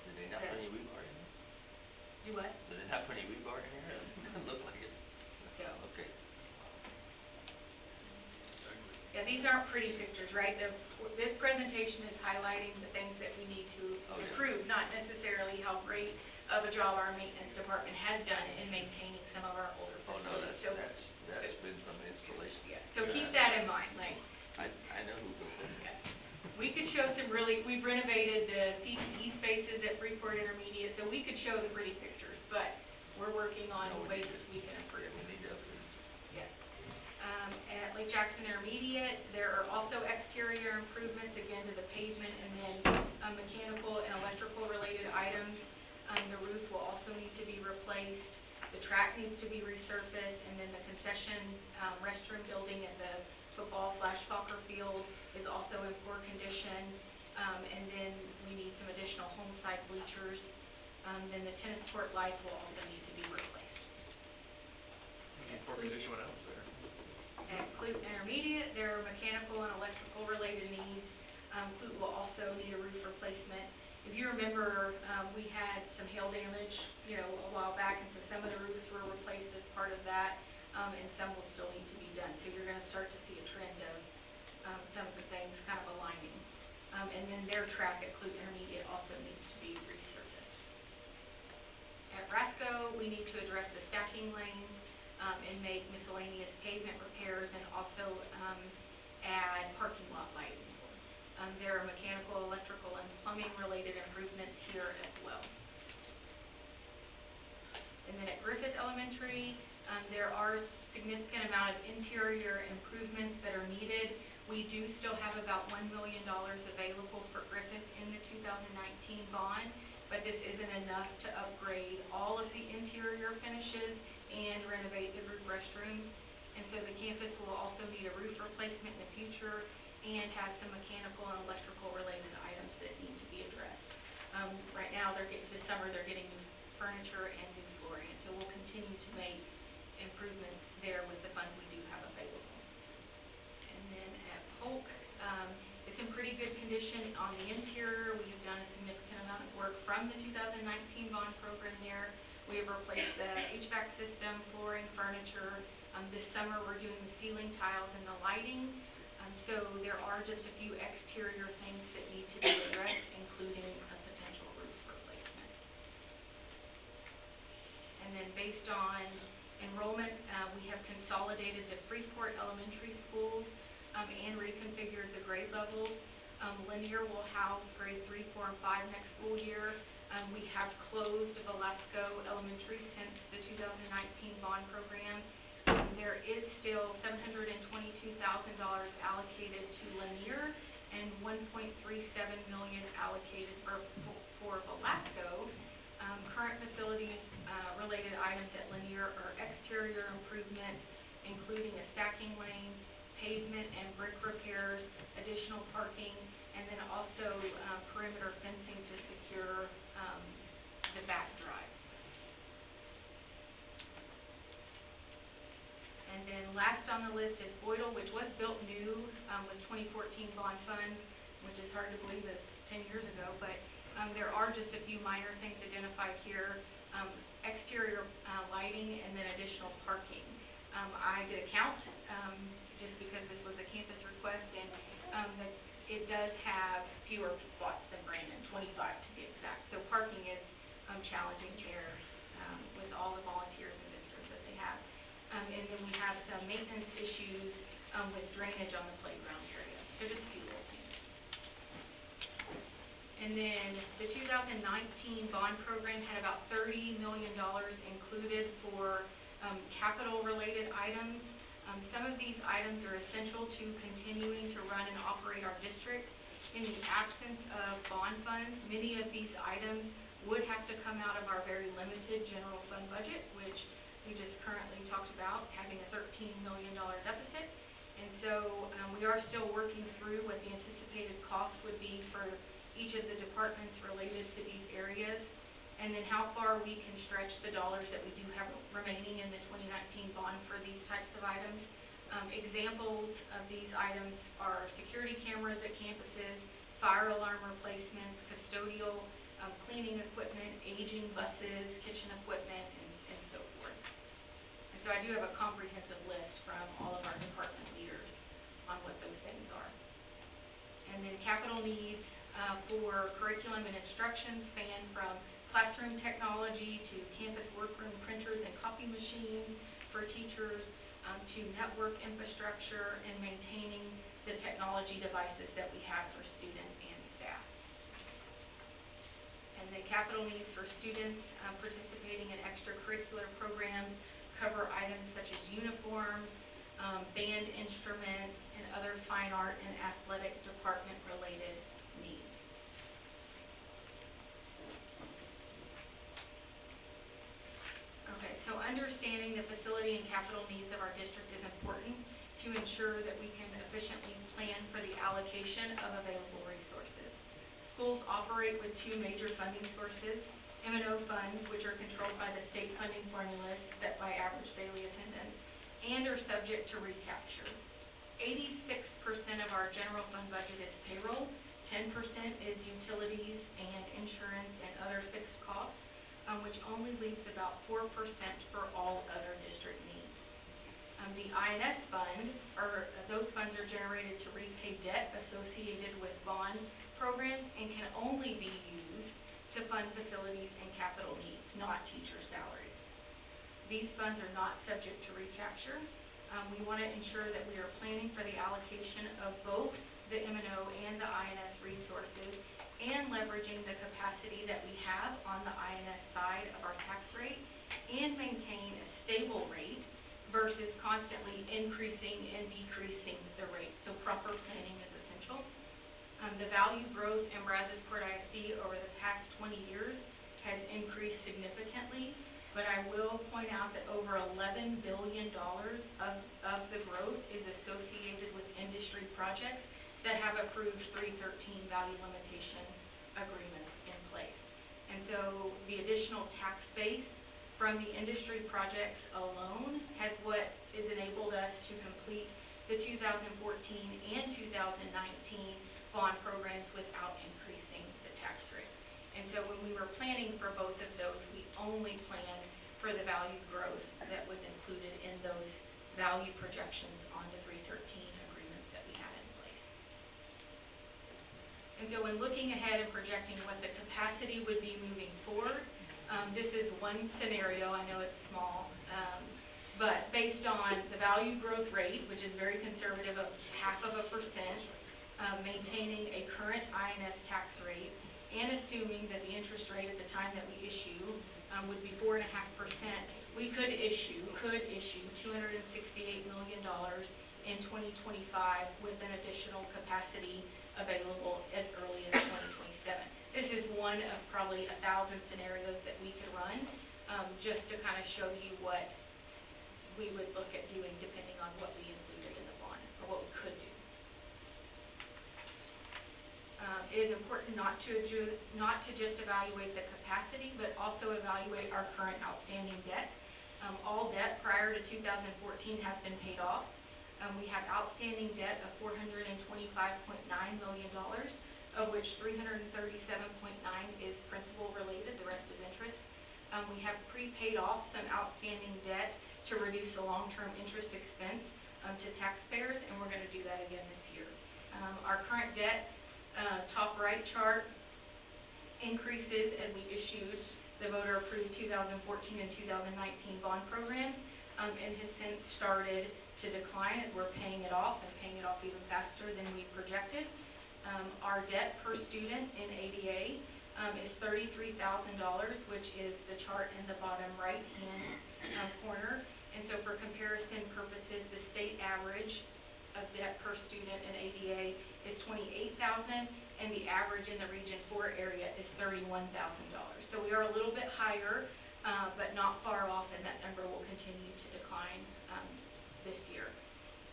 J: Did they not put any rebar in there?
F: Do what?
J: Did they not put any rebar in there? It doesn't look like it.
F: So.
J: Okay.
F: Yeah, these aren't pretty pictures, right? This presentation is highlighting the things that we need to improve, not necessarily how great of a job our maintenance department has done in maintaining some of our older
J: Oh, no,
F: facilities.
J: that's been from the installation.
F: Yeah, so keep that in mind, like.
J: I know who built it.
F: Yeah. We could show some we've renovated the PPE spaces at Freeport Intermediate, so we could show the pretty pictures, but we're working on ways that we can improve.
J: We need to upgrade.
F: Yes. At Lake Jackson Intermediate, there are also exterior improvements, again, to the pavement, and then mechanical and electrical related items. The roof will also need to be replaced. The track needs to be resurfaced, and then the concession restroom building at the football/soccer field is also in poor condition. And then we need some additional home side bleachers. Then the tennis court lights will also need to be replaced.
B: In poor condition when I was there.
F: At Clute Intermediate, there are mechanical and electrical related needs. Clute will also need a roof replacement. If you remember, we had some hail damage, a while back, and so some of the roofs were replaced as part of that, and some will still need to be done. So you're going to start to see a trend of some of the things kind of aligning. And then their track at Clute Intermediate also needs to be resurfaced. At Rasco, we need to address the stacking lanes and make miscellaneous pavement repairs, and also add parking lot lighting. There are mechanical, electrical, and plumbing related improvements here as well. And then at Griffith Elementary, there are significant amount of interior improvements that are needed. We do still have about $1 million available for Griffith in the 2019 bond, but this isn't enough to upgrade all of the interior finishes and renovate the group restrooms. And so the campus will also need a roof replacement in the future and have some mechanical and electrical related items that need to be addressed. Right now, this summer, they're getting new furniture and new flooring, so we'll continue to make improvements there with the funds we do have available. And then at Polk, it's in pretty good condition on the interior. We have done a significant amount of work from the 2019 bond program there. We have replaced the HVAC system, flooring, furniture. This summer, we're doing the ceiling tiles and the lighting. So there are just a few exterior things that need to be addressed, including a potential roof replacement. And then based on enrollment, we have consolidated the Freeport Elementary schools and reconfigured the grade levels. Linear will house grade 3, 4, and 5 next school year. We have closed Velasco Elementary since the 2019 bond program. There is still $722,000 allocated to Lanier and $1.37 million allocated for Velasco items at Linear are exterior improvements, including a stacking lane, pavement and brick repairs, additional parking, and then also perimeter fencing to secure the back drive. And then last on the list is Boydell, which was built new with 2014 bond funds, which is hard to believe is 10 years ago, but there are just a few minor things identified here, exterior lighting and then additional parking. I did a count just because this was a campus request, and it does have fewer spots than Brandon, 25 to be exact. So parking is challenging there with all the volunteers and visitors that they have. And then we have some maintenance issues with drainage on the playground area. So just a few little things. And then the 2019 bond program had about $30 million included for capital-related items. Some of these items are essential to continuing to run and operate our district. In the absence of bond funds, many of these items would have to come out of our very limited general fund budget, which we just currently talked about, having a $13 million deficit. And so we are still working through what the anticipated cost would be for each of the departments related to these areas, and then how far we can stretch the dollars that we do have remaining in the 2019 bond for these types of items. Examples of these items are security cameras at campuses, fire alarm replacements, custodial, cleaning equipment, aging buses, kitchen equipment, and so forth. And so I do have a comprehensive list from all of our department leaders on what those things are. And then capital needs for curriculum and instruction span from classroom technology to campus workroom printers and copy machines for teachers, to network infrastructure and maintaining the technology devices that we have for students and staff. And the capital needs for students participating in extracurricular programs cover items such as uniforms, band instruments, and other fine art and athletic department related needs. Okay, so understanding the facility and capital needs of our district is important to ensure that we can efficiently plan for the allocation of available resources. Schools operate with two major funding sources, M&O funds, which are controlled by the state funding formulas set by average daily attendance, and are subject to recapture. 86% of our general fund budget is payroll, 10% is utilities and insurance and other fixed costs, which only leaves about 4% for all other district needs. The INS fund, those funds are generated to repay debt associated with bond programs and can only be used to fund facilities and capital needs, not teacher salaries. These funds are not subject to recapture. We want to ensure that we are planning for the allocation of both the M&O and the INS resources and leveraging the capacity that we have on the INS side of our tax rate and maintain a stable rate versus constantly increasing and decreasing the rate. So proper planning is essential. The value growth in Brazosport ISD over the past 20 years has increased significantly, but I will point out that over $11 billion of the growth is associated with industry projects that have approved 313 value limitation agreements in place. And so the additional tax base from the industry projects alone has what has enabled us to complete the 2014 and 2019 bond programs without increasing the tax rate. And so when we were planning for both of those, we only planned for the value growth that was included in those value projections on the 313 agreements that we had in place. And so when looking ahead and projecting what the capacity would be moving forward, this is one scenario. I know it's small, but based on the value growth rate, which is very conservative of 0.5%, maintaining a current INS tax rate, and assuming that the interest rate at the time that we issue would be 4.5%, we could issue $268 million in 2025 with an additional capacity available as early as 2027. This is one of probably 1,000 scenarios that we could run, just to kind of show you what we would look at doing depending on what we included in the bond, or what we could do. It is important not to just evaluate the capacity, but also evaluate our current outstanding debt. All debt prior to 2014 has been paid off. We have outstanding debt of $425.9 million, of which $337.9 is principal related, the rest is interest. We have prepaid off some outstanding debt to reduce the long-term interest expense to taxpayers, and we're going to do that again this year. Our current debt, top right chart, increases as we issued the voter-approved 2014 and 2019 bond program, and has since started to decline as we're paying it off, and paying it off even faster than we projected. Our debt per student in ADA is $33,000, which is the chart in the bottom right-hand corner. And so for comparison purposes, the state average of debt per student in ADA is $28,000, and the average in the Region 4 area is $31,000. So we are a little bit higher, but not far off, and that number will continue to decline this year.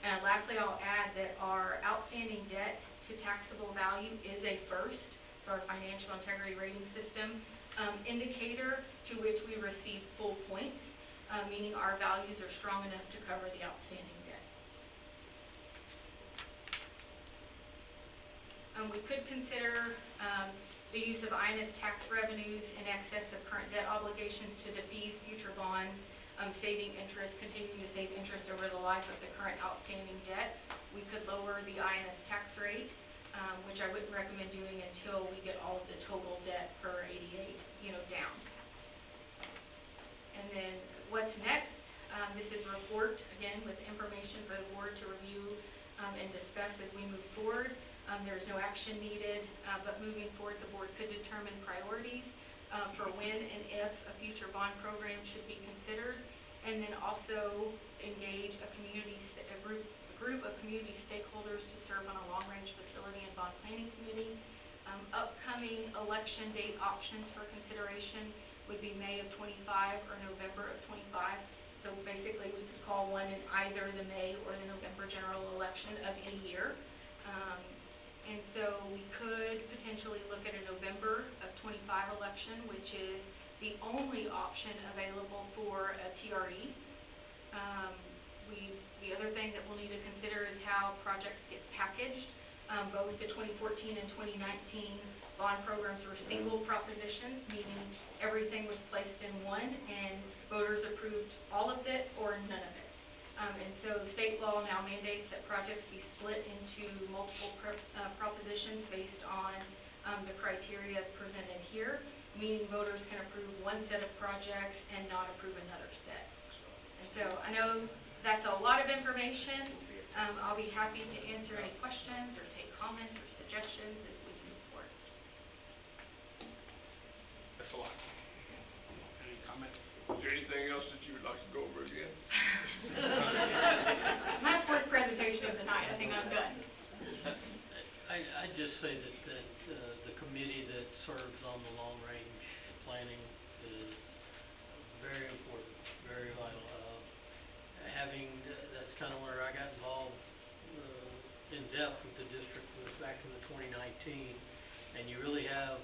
F: And lastly, I'll add that our outstanding debt to taxable value is a first for our financial integrity rating system indicator, to which we receive full points, meaning our values are strong enough to cover the outstanding debt. We could consider the use of INS tax revenues in excess of current debt obligations to defease future bonds, saving interest, continuing to save interest over the life of the current outstanding debt. We could lower the INS tax rate, which I wouldn't recommend doing until we get all of the total debt per 88, down. And then what's next? This is a report, again, with information for the board to review and discuss as we move forward. There's no action needed, but moving forward, the board could determine priorities for when and if a future bond program should be considered, and then also engage a group of community stakeholders to serve on a long-range facility and bond planning committee. Upcoming election date options for consideration would be May of 25 or November of 25. So basically, we could call one in either the May or the November general election of any year. And so we could potentially look at a November of 25 election, which is the only option available for a TRE. The other thing that we'll need to consider is how projects get packaged. Both the 2014 and 2019 bond programs were single propositions, meaning everything was placed in one, and voters approved all of it or none of it. And so state law now mandates that projects be split into multiple propositions based on the criteria presented here, meaning voters can approve one set of projects and not approve another set. And so I know that's a lot of information. I'll be happy to answer any questions or take comments or suggestions as we move forward.
A: That's a lot. Any comments?
G: Is there anything else that you would like to go over again?
F: My fourth presentation of the night. I think I'm done.
H: I'd just say that the committee that serves on the long-range planning is very important, very vital. That's kind of where I got involved in depth with the district was back in the 2019, and you really have,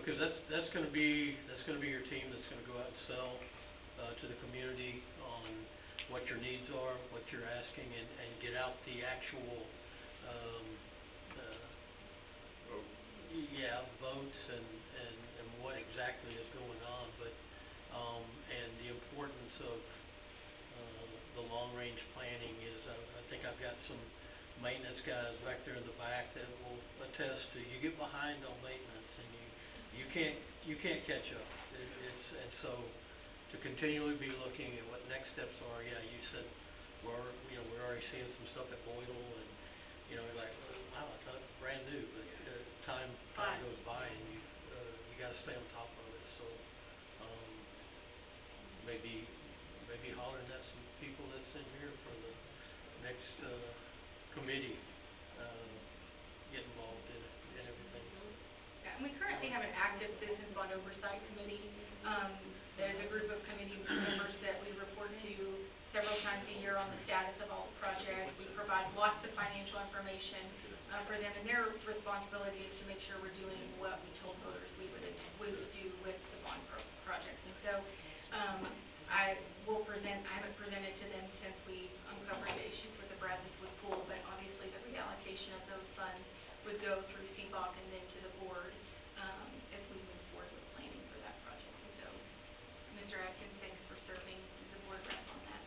H: because that's going to be your team that's going to go out and sell to the community on what your needs are, what you're asking, and get out the actual votes and what exactly is going on, but and the importance of the long-range planning is, I think I've got some maintenance guys back there in the back that will attest to, you get behind on maintenance and you can't catch up. And so to continually be looking at what next steps are, you said we're already seeing some stuff at Boyle, and like, wow, I thought it was brand new, but time goes by and you got to stay on top of it. So maybe hollering at some people that's in here for the next committee, get involved in it and everything.
F: Yeah, and we currently have an active citizens bond oversight committee There's a group of committee members that we report to several times a year on the status of all the projects. We provide lots of financial information for them, and their responsibility is to make sure we're doing what we told voters we would do with the bond projects. And so I haven't presented to them since we uncovered the issues with the Brazosport pool, but obviously the reallocation of those funds would go through CBOC and then to the board as we move forward with planning for that project. And so, Mr. Atkins, thanks for serving as the board rep on that.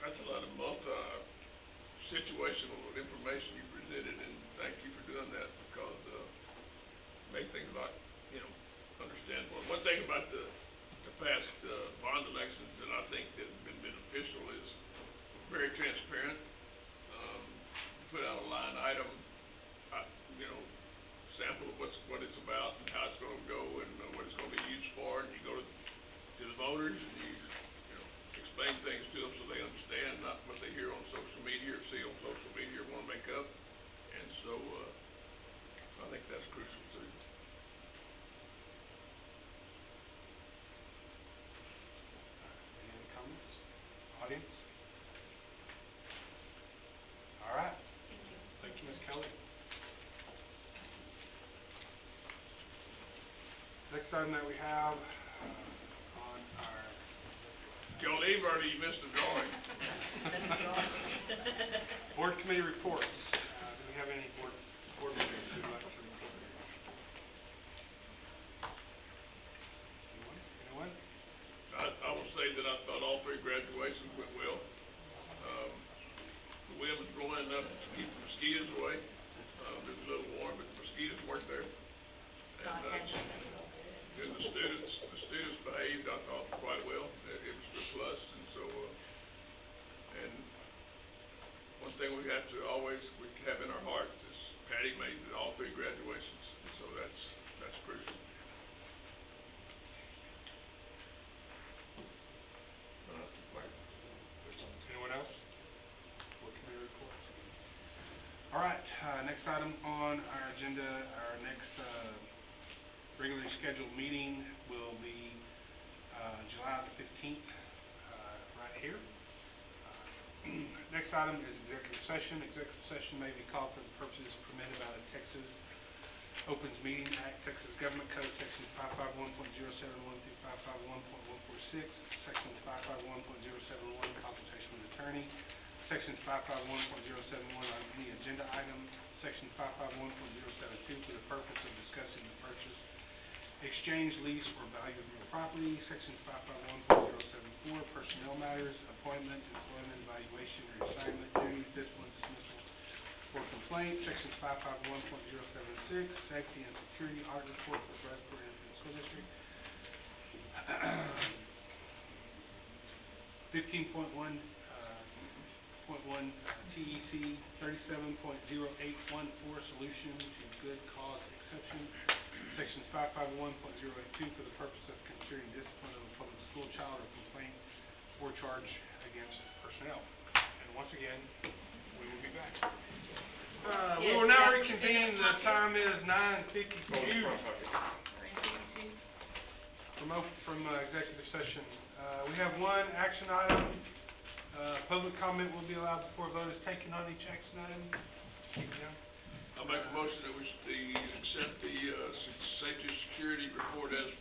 G: That's a lot of situational information you presented, and thank you for doing that, because make things a lot, understandable. And one thing about the past bond elections that I think that has been beneficial is very transparent. Put out a line item, sample of what it's about and how it's going to go and what it's going to be used for. And you go to the voters and you explain things to them so they understand, not what they hear on social media or see on social media or want to make up. And so I think that's crucial too.
A: Any other comments? Audience? All right. Thank you, Ms. Kelly. Next item that we have on our...
G: Y'all leave early, you missed the drawing.
A: Board committee reports. Do we have any board meetings we'd like to report? Anyone?
G: I will say that I thought all three graduations went well. The wind was blowing enough to keep the mosquitoes away. It was a little warm, but the mosquitoes weren't there. And the students behaved, I thought, quite well. It was a plus, and so, and one thing we have to always have in our hearts is Patty made all three graduations, and so that's crucial.
A: Anyone else? Board committee reports. All right, next item on our agenda, our next regularly scheduled meeting will be July the 15th, right here. Next item is executive session. Executive session may be called for the purposes permitted by the Texas Opens Meeting Act, Texas Government Code, Section 551.071 through 551.146, Section 551.071, consultation with attorney, Section 551.071 on any agenda item, Section 551.072 for the purpose of discussing the purchase, exchange, lease, or value of real property, Section 551.074, personnel matters, appointment, employment, evaluation, or assignment, duty, discipline, dismissal, or complaint, Section 551.076, safety and security audit report for Brazosport Independent School District, 15.1 TEC 37.0814 solution to good cause exception, Sections 551.082 for the purpose of considering discipline of a public school child or complaint or charge against personnel. And once again, we will be back. We will now reconvene. The time is 9:52 from executive session. We have one action item. Public comment will be allowed before a vote is taken on each action item.
G: I'll make a motion that we accept the safety and security report as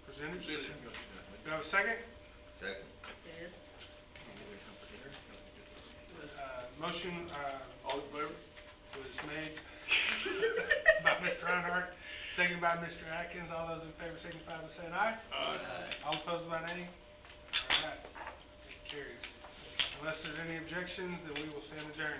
A: Presented.
G: presented.
A: Do I have a second?
J: Second.
A: Motion
G: All in favor?
A: was made by Mr. Reinhardt, seconded by Mr. Atkins. All those in favor signify by saying aye.
G: Aye.
A: All opposed by nay. All right. Carries. Unless there's any objections, then we will stand adjourned.